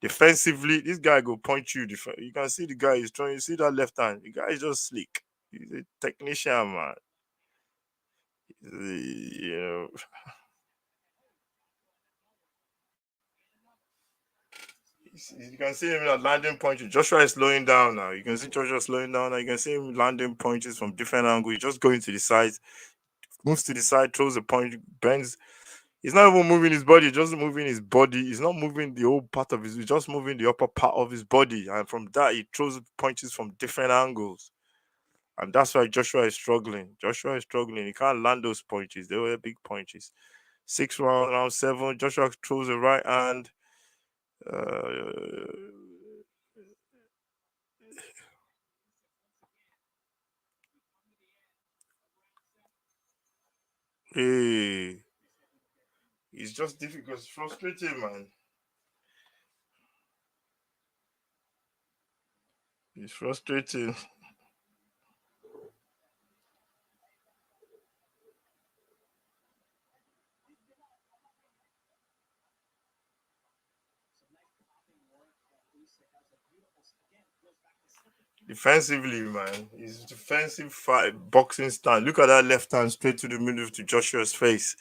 Defensively, this guy go punch you. You can see the guy is trying. You see that left hand. The guy is just slick. He's a technician, man. You know, you can see him like landing punches. Joshua is slowing down now. You can see Joshua slowing down now. You can see him landing punches from different angles. He's just going to the side, moves to the side, throws a punch, bends. He's not even moving his body, just moving his body. He's not moving the whole part of his, he's just moving the upper part of his body. And from that, he throws punches from different angles. And that's why Joshua is struggling. Joshua is struggling. He can't land those punches. They were big punches. Six round, round seven. Joshua throws a right hand. Uh, hey, it's just difficult. It's frustrating, man. It's frustrating. Defensively, man. His defensive fight, boxing stand. Look at that left hand straight to the middle to Joshua's face.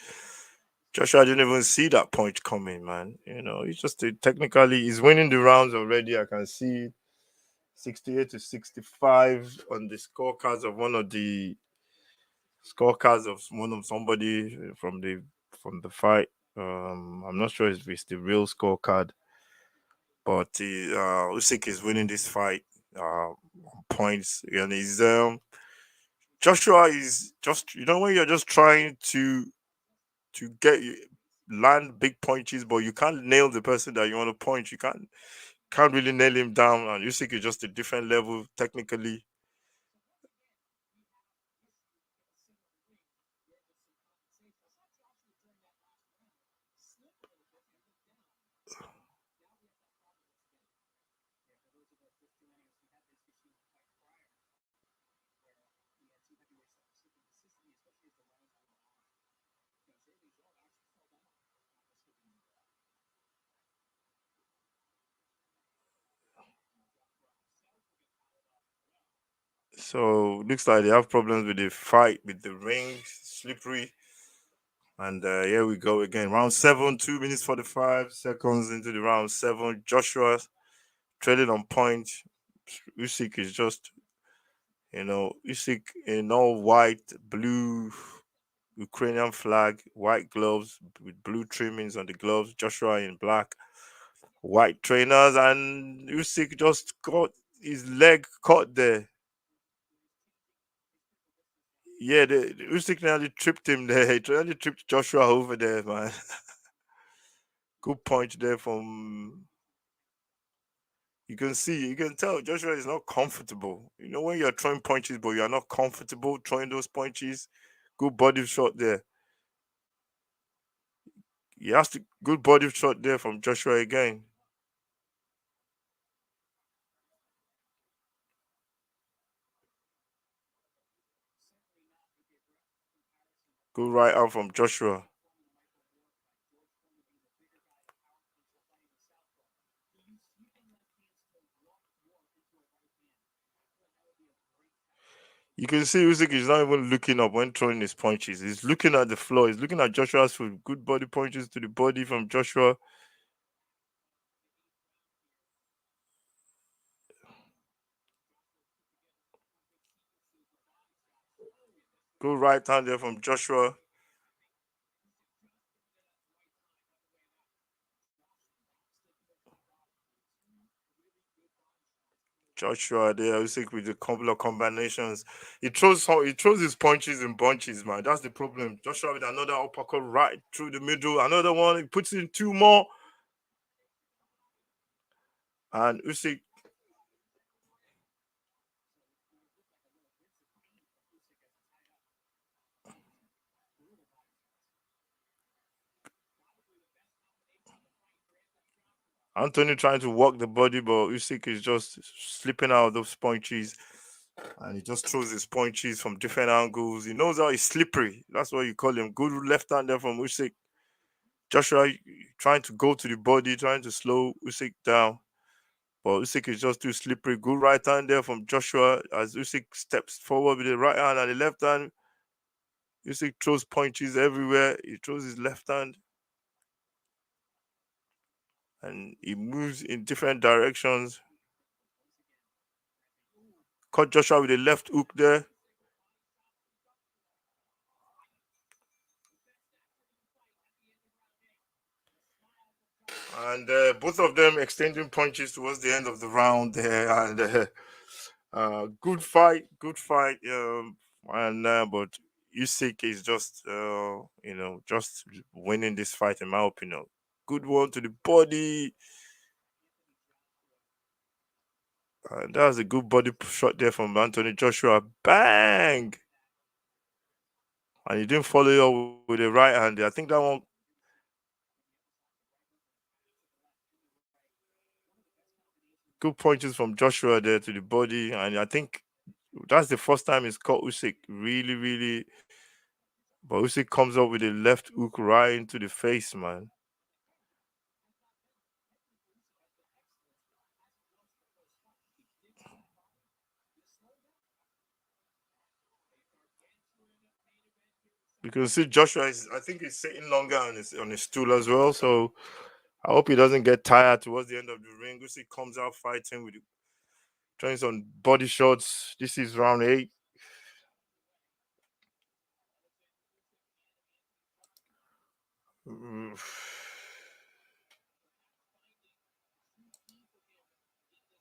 Joshua didn't even see that punch coming, man. He's just technically he's winning the rounds already. I can see 68 to 65 on the scorecards of one of somebody from the fight. I'm not sure if it's the real scorecard, but Usyk is winning this fight on points, and he's Joshua is just when you're just trying to land big punches, but you can't nail the person that you want to punch. You can't really nail him down, and Usyk is just a different level technically. So looks like they have problems with the fight with the ring, slippery. And here we go again. Round seven, 2 minutes 45 seconds into the round seven. Joshua trading on point. Usyk is just, Usyk in all white, blue Ukrainian flag, white gloves with blue trimmings on the gloves. Joshua in black, white trainers, and Usyk just got his leg caught there. Yeah, the Usyk nearly tripped him there. He nearly tripped Joshua over there, man. Good punch there from. You can tell Joshua is not comfortable. When you're throwing punches, but you're not comfortable throwing those punches. Good body shot there. He has to good body shot there from Joshua again. Good right arm from Joshua. You can see Usyk is not even looking up when throwing his punches. He's looking at the floor. He's looking at Joshua's foot. Good body punches to the body from Joshua. Good right hand there from Joshua. Joshua there, Usyk with a couple of combinations. He throws his punches in bunches, man. That's the problem. Joshua with another uppercut right through the middle, another one. He puts in two more, and Usyk. Anthony trying to walk the body, but Usyk is just slipping out of those punches, and he just throws his punches from different angles. He knows how he's slippery. That's what you call him. Good left hander from Usyk. Joshua trying to go to the body, trying to slow Usyk down. But Usyk is just too slippery. Good right hand there from Joshua as Usyk steps forward with the right hand and the left hand. Usyk throws punches everywhere. He throws his left hand and he moves in different directions. Caught Joshua with a left hook there. And both of them exchanging punches towards the end of the round there. And good fight, good fight. And but Usyk is just just winning this fight in my opinion. Good one to the body. That was a good body shot there from Anthony Joshua. Bang! And he didn't follow it up with the right hand. I think that one good punches from Joshua there to the body. And I think that's the first time he's caught Usyk really, really. But Usyk comes up with a left hook right into the face, man. You can see Joshua is, I think he's sitting longer on his stool as well. So I hope he doesn't get tired towards the end of the ring. Usyk comes out fighting with trying some body shots. This is round 8. Mm,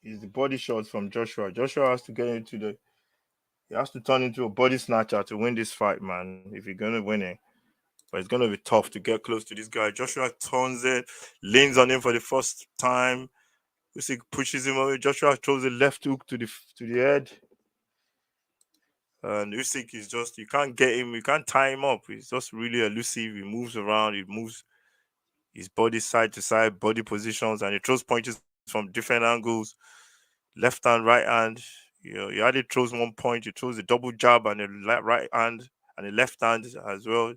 Is the body shots from Joshua. Joshua has to get into the he has to turn into a body snatcher to win this fight, man. If you're gonna win it. But it's gonna be tough to get close to this guy. Joshua turns it, leans on him for the first time. Usyk pushes him away. Joshua throws a left hook to the head. And Usyk is just you can't get him, you can't tie him up. He's just really elusive. He moves around, he moves his body side to side, body positions, and he throws punches from different angles, left hand, right hand. He already throws one point, he throws a double jab and a right hand and a left hand as well.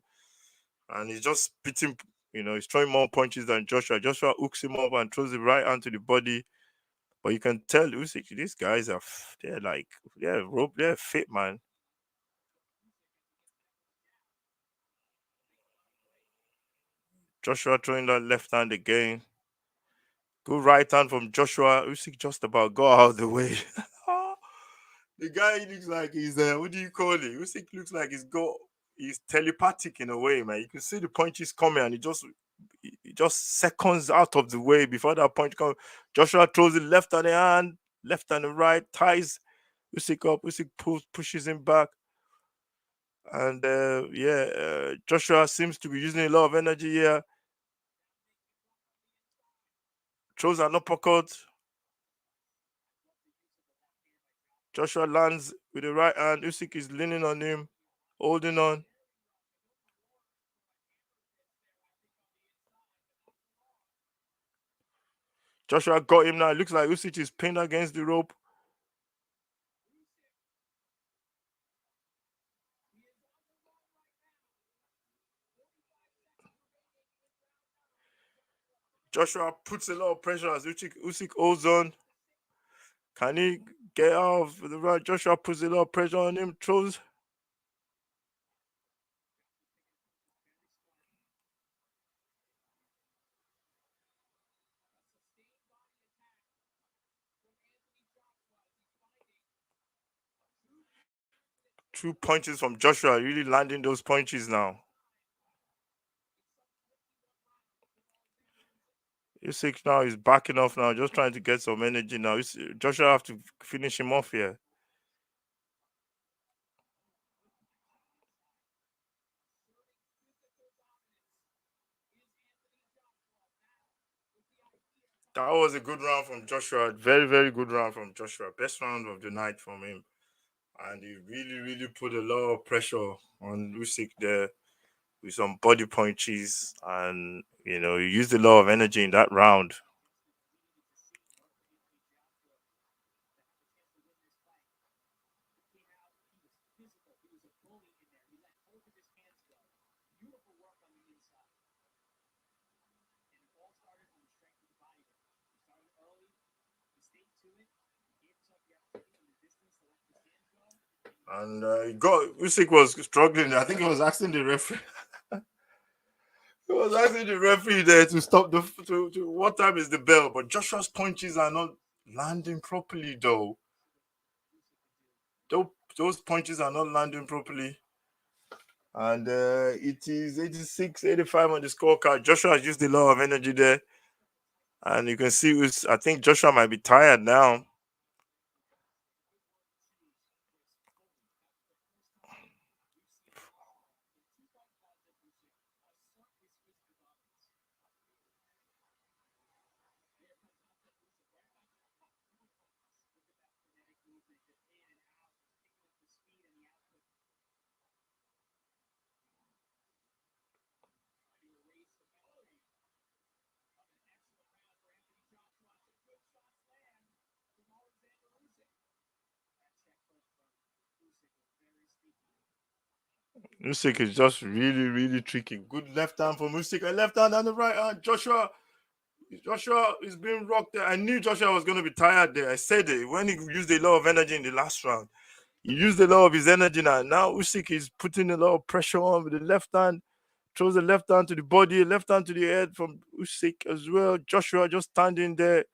And he's just beating, he's throwing more punches than Joshua. Joshua hooks him up and throws the right hand to the body. But you can tell Usyk, these guys are, they're like, they're fit, man. Joshua throwing that left hand again. Good right hand from Joshua. Usyk just about go out of the way. The guy looks like he's what do you call it? Usyk looks like he's telepathic in a way, man. You can see the punches coming and he just seconds out of the way before that punch comes. Joshua throws the left on the hand, left and the right, ties Usyk up. Usyk pushes him back. And Joshua seems to be using a lot of energy here. Throws an uppercut. Joshua lands with the right hand. Usyk is leaning on him, holding on. Joshua got him now. It looks like Usyk is pinned against the rope. Joshua puts a lot of pressure as Usyk holds on. Can he get out of the right? Joshua puts a lot of pressure on him. Throws. Two punches from Joshua, really landing those punches now. Usyk now is backing off now, just trying to get some energy now. Joshua have to finish him off here. That was a good round from Joshua. Very, very good round from Joshua. Best round of the night from him. And he really, really put a lot of pressure on Usyk there with some body punches. And, he used a lot of energy in that round. And Usyk was struggling. I think he was asking the referee. He was asking the referee there to stop to what time is the bell. But Joshua's punches are not landing properly, though. Those punches are not landing properly. And it is 86, 85 on the scorecard. Joshua has used a lot of energy there. And you can see, I think Joshua might be tired now. Usyk is just really, really tricky. Good left hand from Usyk, a left hand and the right hand. Joshua is being rocked there. I knew Joshua was going to be tired there. I said it when he used a lot of energy in the last round. He used a lot of his energy now. Now Usyk is putting a lot of pressure on with the left hand. Throws the left hand to the body, left hand to the head from Usyk as well. Joshua just standing there.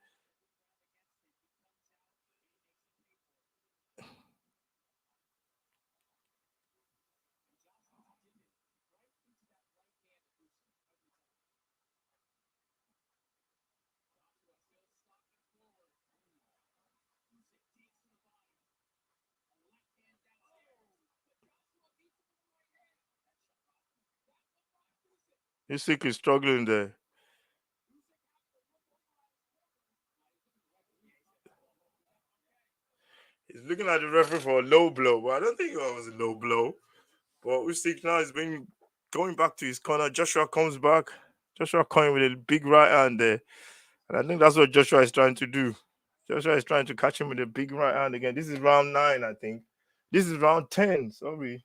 Usyk is struggling there. He's looking at the referee for a low blow, but I don't think it was a low blow. But Usyk now is been going back to his corner. Joshua comes back. Joshua coming with a big right hand there. And I think that's what Joshua is trying to do. Joshua is trying to catch him with a big right hand again. This is round 9, I think. This is round 10, sorry.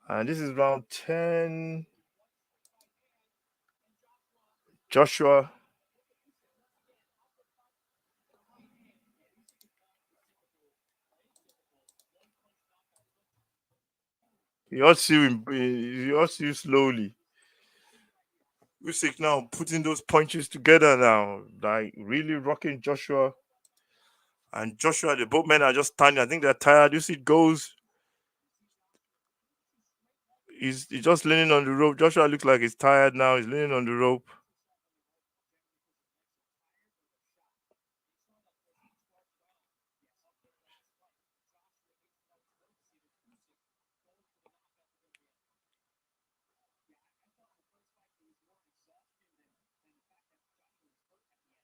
And this is round 10. Joshua. He also you slowly. Usyk now putting those punches together now. Like really rocking Joshua. And Joshua, the both men are just standing. I think they're tired. Usyk goes. He's just leaning on the rope. Joshua looks like he's tired now. He's leaning on the rope.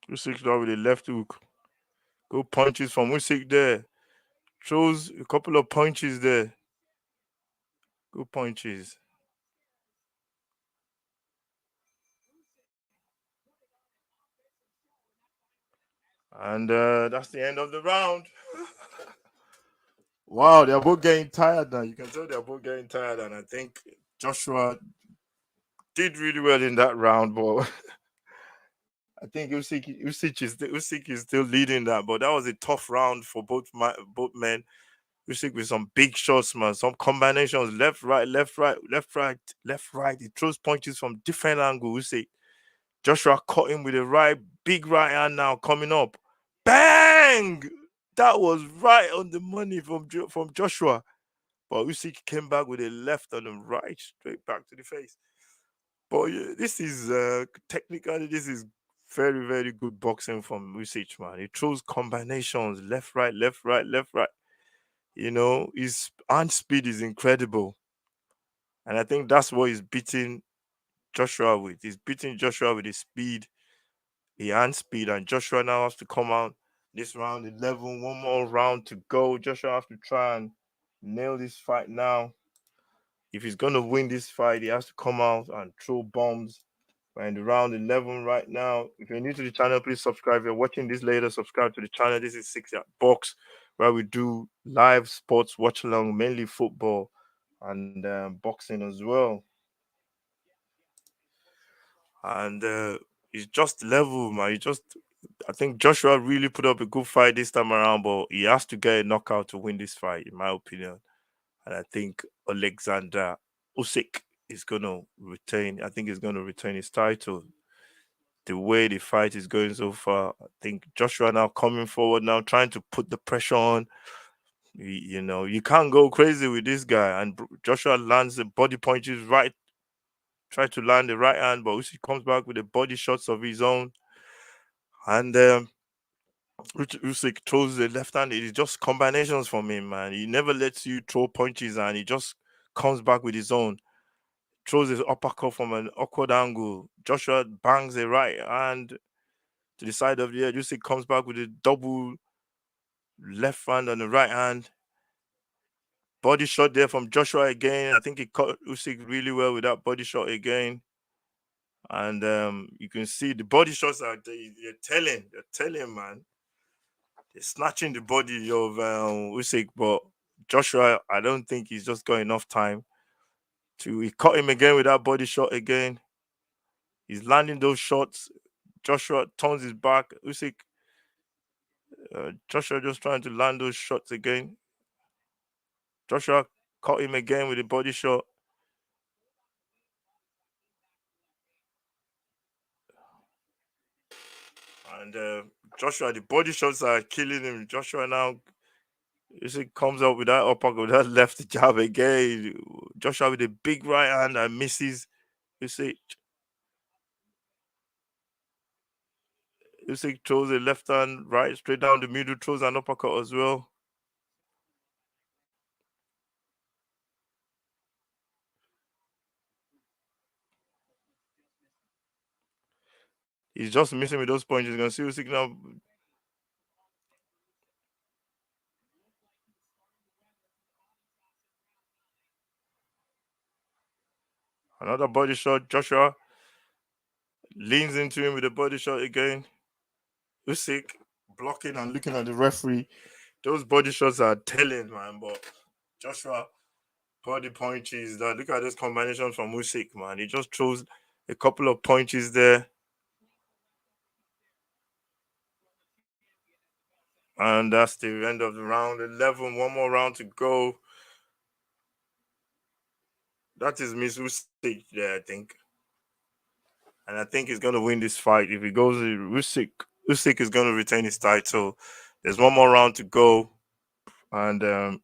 Usyk now with a left hook. Go punches from Usyk there. Throws a couple of punches there. Good punches. And that's the end of the round. Wow, they're both getting tired now. You can tell they're both getting tired. And I think Joshua did really well in that round, but I think Usyk is still leading that. But that was a tough round for both men. Usyk with some big shots, man. Some combinations, left, right, left, right, left, right, left, right. He throws punches from different angles. Usyk. Joshua caught him with a right, big right hand now coming up. Bang! That was right on the money from Joshua. But Usyk came back with a left and a right, straight back to the face. But yeah, this is technically this is very very good boxing from Usyk, man. He throws combinations left right left right left right. His hand speed is incredible, and I think that's what he's beating Joshua with. He's beating Joshua with his speed, the hand speed, and Joshua now has to come out this round 11. One more round to go. Joshua has to try and nail this fight now. If he's gonna win this fight, he has to come out and throw bombs. We're in the round 11 right now. If you're new to the channel, please subscribe. If you're watching this later, subscribe to the channel. This is 6 Yard Box, where we do live sports watch along, mainly football and boxing as well. And he's just level, man. I think Joshua really put up a good fight this time around, but he has to get a knockout to win this fight, in my opinion. And I think Alexander Usyk is gonna retain. I think he's gonna retain his title. The way the fight is going so far, I think Joshua now coming forward now, trying to put the pressure on. You can't go crazy with this guy. And Joshua lands the body punches right, try to land the right hand, but Usyk comes back with the body shots of his own. And Usyk throws the left hand. It is just combinations from him, man. He never lets you throw punches, and he just comes back with his own. Throws his uppercut from an awkward angle. Joshua bangs a right hand to the side of the head. Usyk comes back with a double left hand on the right hand. Body shot there from Joshua again. I think he caught Usyk really well with that body shot again. And you can see the body shots they're telling. They're telling, man. They're snatching the body of Usyk, but Joshua, I don't think he's just got enough time to. He caught him again with that body shot again. He's landing those shots. Joshua turns his back. Usyk, Joshua just trying to land those shots again. Joshua caught him again with a body shot. And Joshua, the body shots are killing him. Joshua now, Usyk comes up with that uppercut, with that left jab again. Joshua with a big right hand and misses. Usyk, Usyk throws a left hand right straight down the middle, throws an uppercut as well. He's just missing with those punches. You're gonna see Usyk now. Another body shot. Joshua leans into him with a body shot again. Usyk blocking and looking at the referee. Those body shots are telling, man. But Joshua body punches. That look at this combination from Usyk, man. He just throws a couple of punches there, and that's the end of the round 11. One more round to go. That is Miss Usyk there, I think, and I think he's gonna win this fight. If he goes, Usyk is gonna retain his title. There's one more round to go, and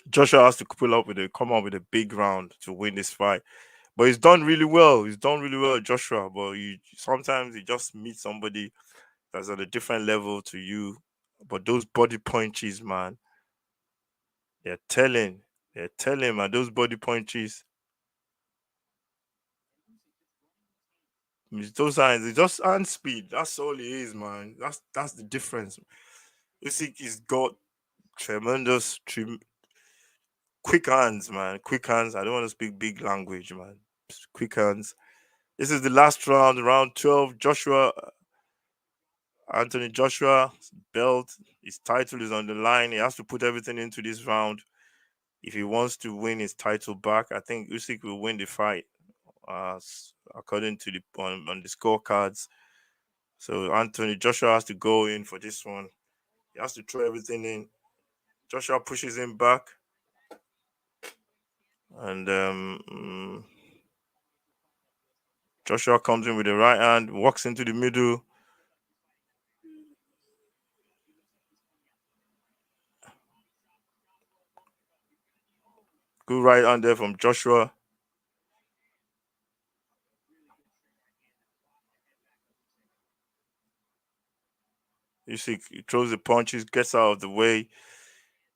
Joshua has to come up with a big round to win this fight. But he's done really well. He's done really well, Joshua. But sometimes you just meet somebody that's at a different level to you. But those body punches, man, they're telling. They're telling, man. Those body punches, those hands, it's just hand speed. That's all it is, man. That's the difference. Usyk has got tremendous, quick hands, man. Quick hands. I don't want to speak big language, man. Just quick hands. This is the last round, round 12. Anthony Joshua belt, his title is on the line. He has to put everything into this round if he wants to win his title back. I think Usyk will win the fight, according to on the scorecards. So Anthony Joshua has to go in for this one. He has to throw everything in. Joshua pushes him back, and Joshua comes in with the right hand, walks into the middle. Good right hand there from Joshua. Usyk he throws the punches, gets out of the way.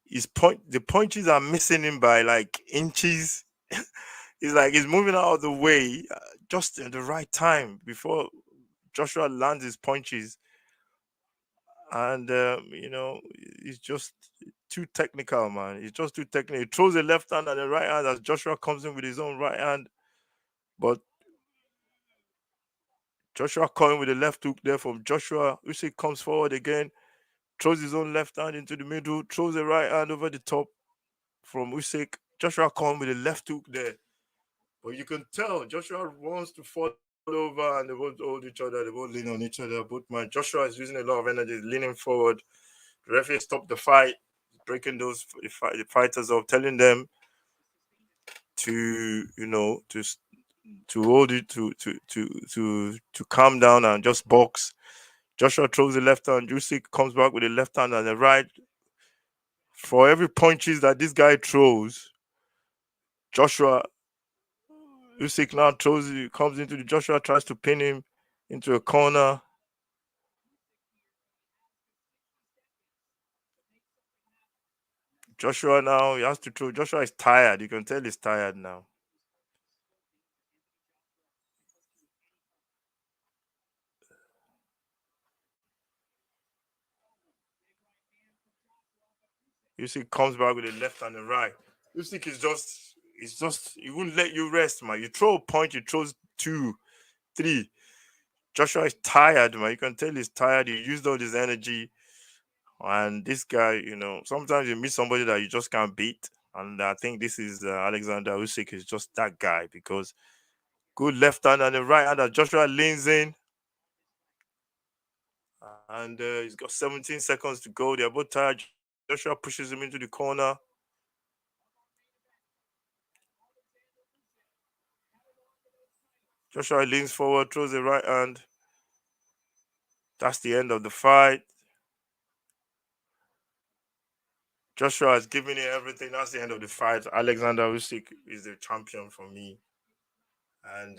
The punches are missing him by like inches. He's like he's moving out of the way just at the right time before Joshua lands his punches, and he's just too technical, man. He's just too technical. He throws a left hand and a right hand as Joshua comes in with his own right hand, but Joshua coming with a left hook there from Joshua. Usyk comes forward again, throws his own left hand into the middle, throws a right hand over the top from Usyk. Joshua coming with a left hook there. But you can tell Joshua wants to fall over and they both hold each other, they both lean on each other. Both man, Joshua is using a lot of energy, leaning forward. The referee stopped the fight, breaking the fighters up, telling them to to hold it to calm down and just box. Joshua throws the left hand. Usyk comes back with the left hand and the right. For every punches that this guy throws, Joshua Usyk now comes into the Joshua tries to pin him into a corner. Joshua now he has to throw. Joshua is tired. You can tell he's tired now. Usyk comes back with the left and the right. Usyk is just he won't let you rest, man. You throw a punch, he throws two, three. Joshua is tired, man. You can tell he's tired. He used all his energy. And this guy, sometimes you meet somebody that you just can't beat. And I think this is Alexander Usyk is just that guy because good left hand and the right hand that Joshua leans in. And he's got 17 seconds to go. They're both tired. Joshua pushes him into the corner. Joshua leans forward, throws the right hand. That's the end of the fight. Joshua has given it everything. That's the end of the fight. Alexander Usyk is the champion for me. And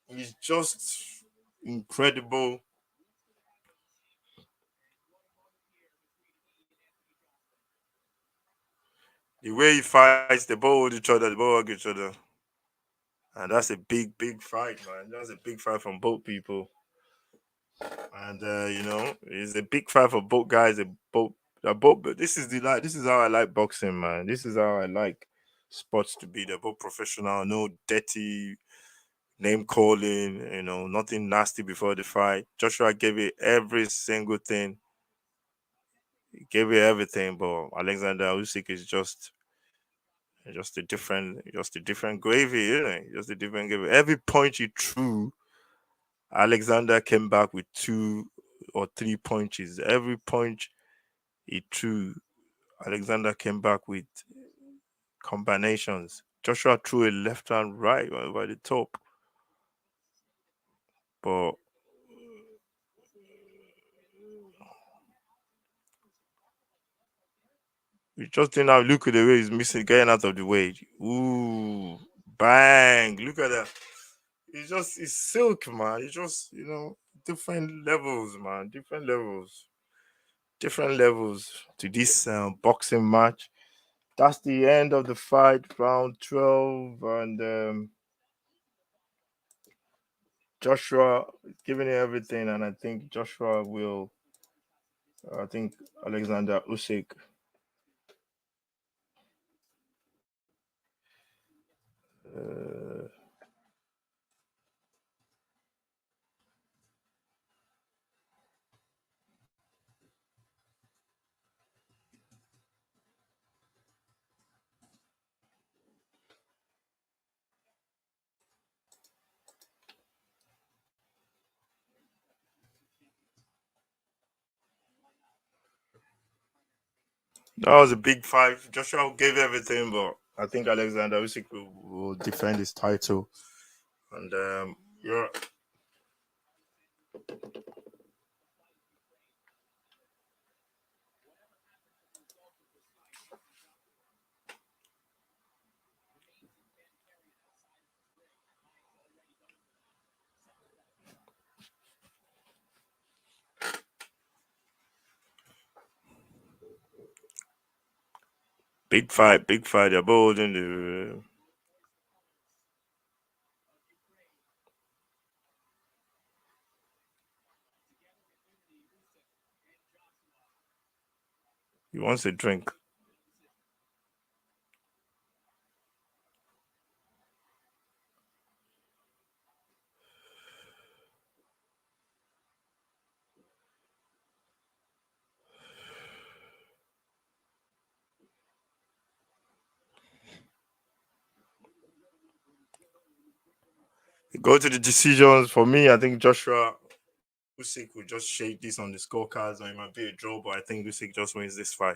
he's just incredible. The way he fights, they both hold each other, they both hug each other. And that's a big, big fight, man. That's a big fight from both people. And it's a big fight for both guys. They're both. But this is how I like boxing, man. This is how I like sports to be. They're both professional, no dirty name calling. Nothing nasty before the fight. Joshua gave it every single thing. He gave it everything, but Alexander Usyk is just a different gravy, just a different gravy. Every punch he threw, Alexander came back with two or three punches. Every punch he threw, Alexander came back with combinations. Joshua threw a left hand right over the top, but you just didn't have look at the way he's missing, getting out of the way. Ooh, bang! Look at that. It's silk, man. It's just different levels, man. Different levels to this boxing match. That's the end of the fight, round 12, and Joshua is giving it everything, and I think Joshua will. I think Alexander Usyk. Uh, that was a big fight. Joshua gave everything, but I think Alexander Usyk will defend his title. And yeah, Big fight, big fight. They're both in the. He wants a drink. Go to the decisions. For me, I think Joshua Usyk will just shake this on the scorecards, or it might be a draw. But I think Usyk just wins this fight.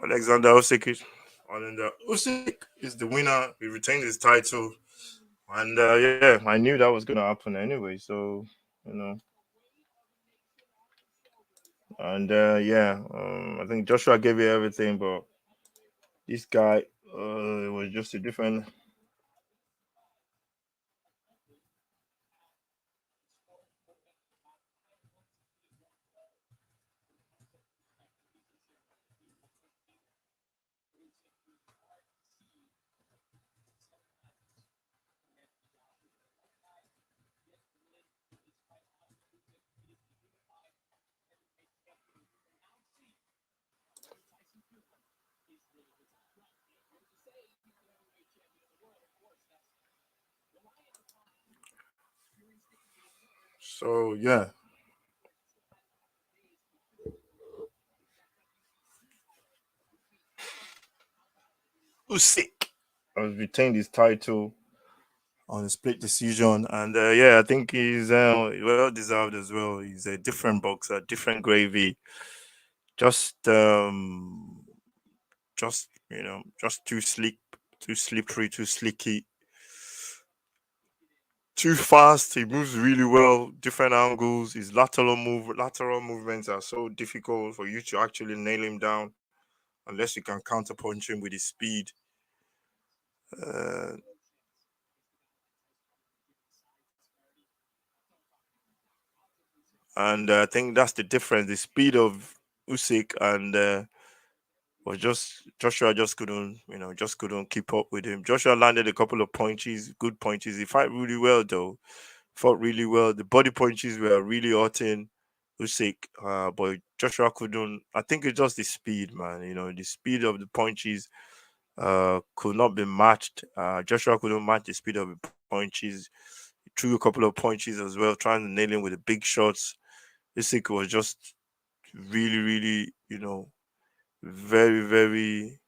Alexander Usyk is the winner. He retained his title, and yeah, I knew that was gonna happen anyway. So you know, and yeah, I think Joshua gave you everything, but this guy was just a different. So yeah, Usyk has retained his title on a split decision, and yeah, I think he's well deserved as well. He's a different boxer, different gravy. Just just just too sleek, too slippery, too slicky, too fast. He moves really well, different angles. His lateral movements are so difficult for you to actually nail him down unless you can counterpunch him with his speed. Uh, and I think that's the difference. The speed of Usyk and was just Joshua just couldn't, just couldn't keep up with him. Joshua landed a couple of punches, good punches. He fought really well though. Fought really well. The body punches were really hurting Usyk, but Joshua couldn't. I think it's just the speed, man. The speed of the punches could not be matched. Joshua couldn't match the speed of the punches. He threw a couple of punches as well, trying to nail him with the big shots. Usyk was just really, really, very, very,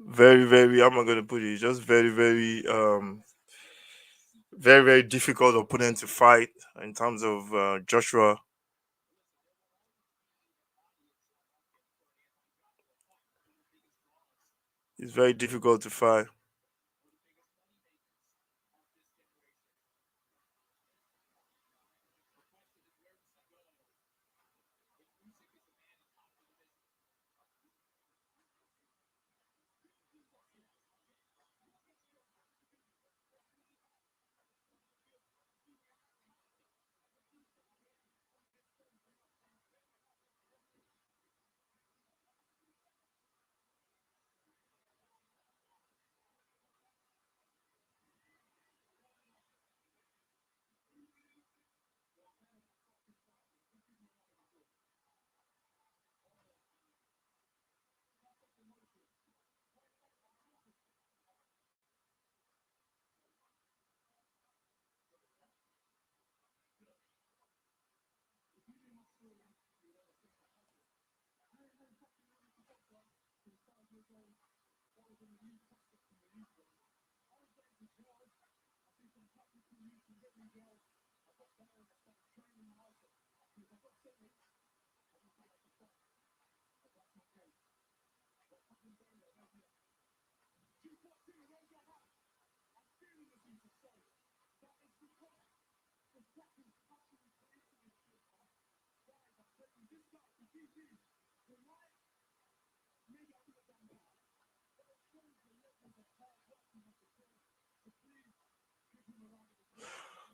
very, very. How am I gonna put it? Just very, very, very, very difficult opponent to fight in terms of Joshua. It's very difficult to fight.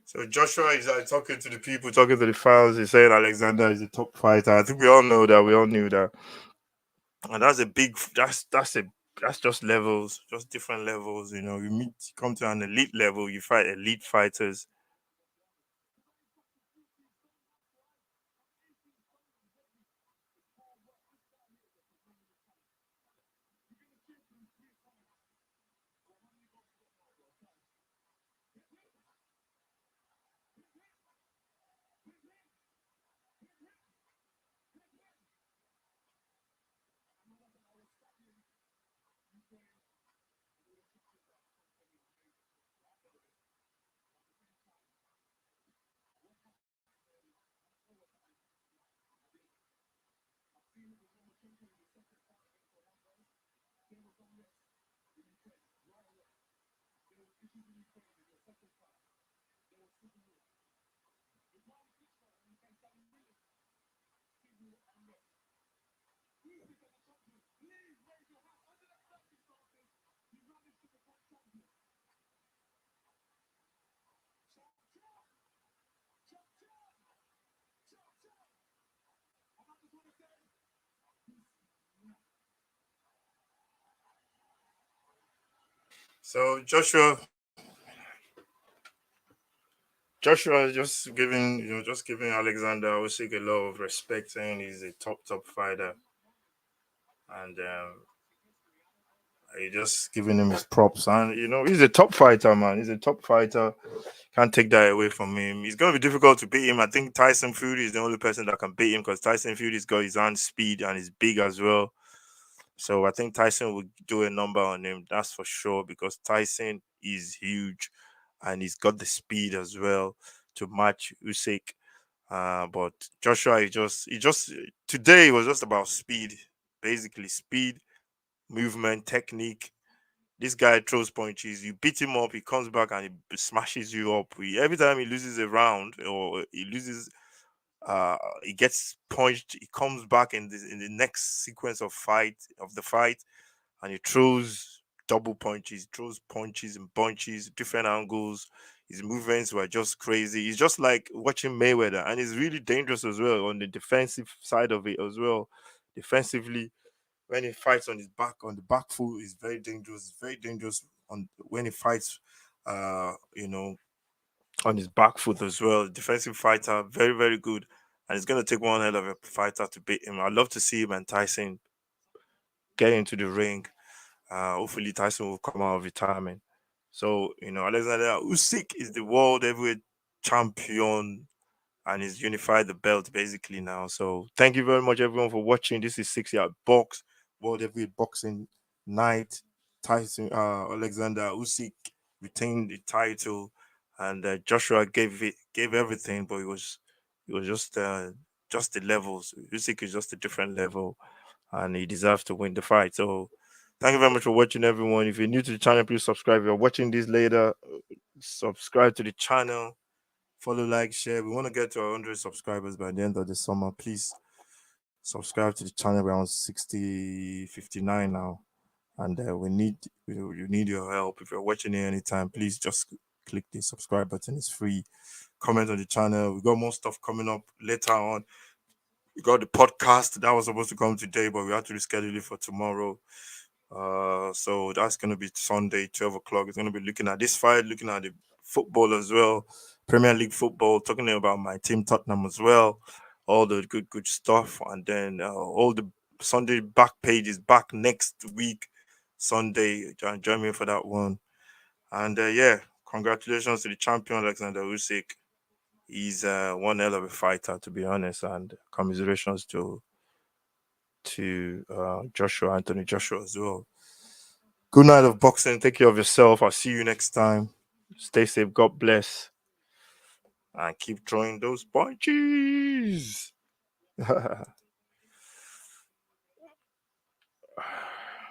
So Joshua is talking to the people, talking to the fans. He's saying Alexander is the top fighter. I think we all know that. We all knew that, and that's a big. That's just levels, just different levels. You know, you come to an elite level, you fight elite fighters. So Joshua is just giving Alexander Usyk a lot of respect, saying he's a top fighter, and he just giving him his props. And he's a top fighter, man. He's a top fighter. Can't take that away from him. It's gonna be difficult to beat him. I think Tyson Fury is the only person that can beat him because Tyson Fury's got his own speed and he's big as well. So I think Tyson will do a number on him. That's for sure because Tyson is huge, and he's got the speed as well to match Usyk. But Joshua, he just today it was just about speed, basically speed, movement, technique. This guy throws punches. You beat him up, he comes back and he smashes you up. Every time he loses a round or he loses, he gets punched. He comes back in the next sequence of the fight, and he throws double punches, throws punches and bunches, different angles. His movements were just crazy. He's just like watching Mayweather, and he's really dangerous as well on the defensive side of it as well. Defensively, when he fights on the back foot, is very dangerous. Very dangerous on when he fights, on his back foot as well. Defensive fighter, very very good, and it's gonna take one hell of a fighter to beat him. I'd love to see him and Tyson get into the ring. Hopefully, Tyson will come out of retirement. So, Alexander Usyk is the world heavyweight champion and he's unified the belt basically now. So, thank you very much, everyone, for watching. This is 6 Yard Box, World Heavyweight Boxing Night. Alexander Usyk retained the title, and Joshua gave everything, but it was just the levels. Usyk is just a different level, and he deserves to win the fight. So, thank you very much for watching, everyone. If you're new to the channel, please subscribe. If you're watching this later, subscribe to the channel, follow, like, share. We want to get to 100 subscribers by the end of the summer. Please subscribe to the channel. We're on 59 now, and we need your help. If you're watching it anytime, please just click the subscribe button. It's free. Comment on the channel. We got more stuff coming up later on. We got the podcast that was supposed to come today, but we had to reschedule it for tomorrow. So that's gonna be Sunday, 12 o'clock. It's gonna be looking at this fight, looking at the football as well, Premier League football, talking about my team Tottenham as well, all the good stuff, and then all the Sunday back page is back next week, Sunday. Join me for that one, and yeah, congratulations to the champion Alexander Usyk. He's one hell of a fighter, to be honest, and commiserations to Anthony Joshua as well. Good night of boxing. Take care of yourself. I'll see you next time. Stay safe. God bless. and keep throwing those punches.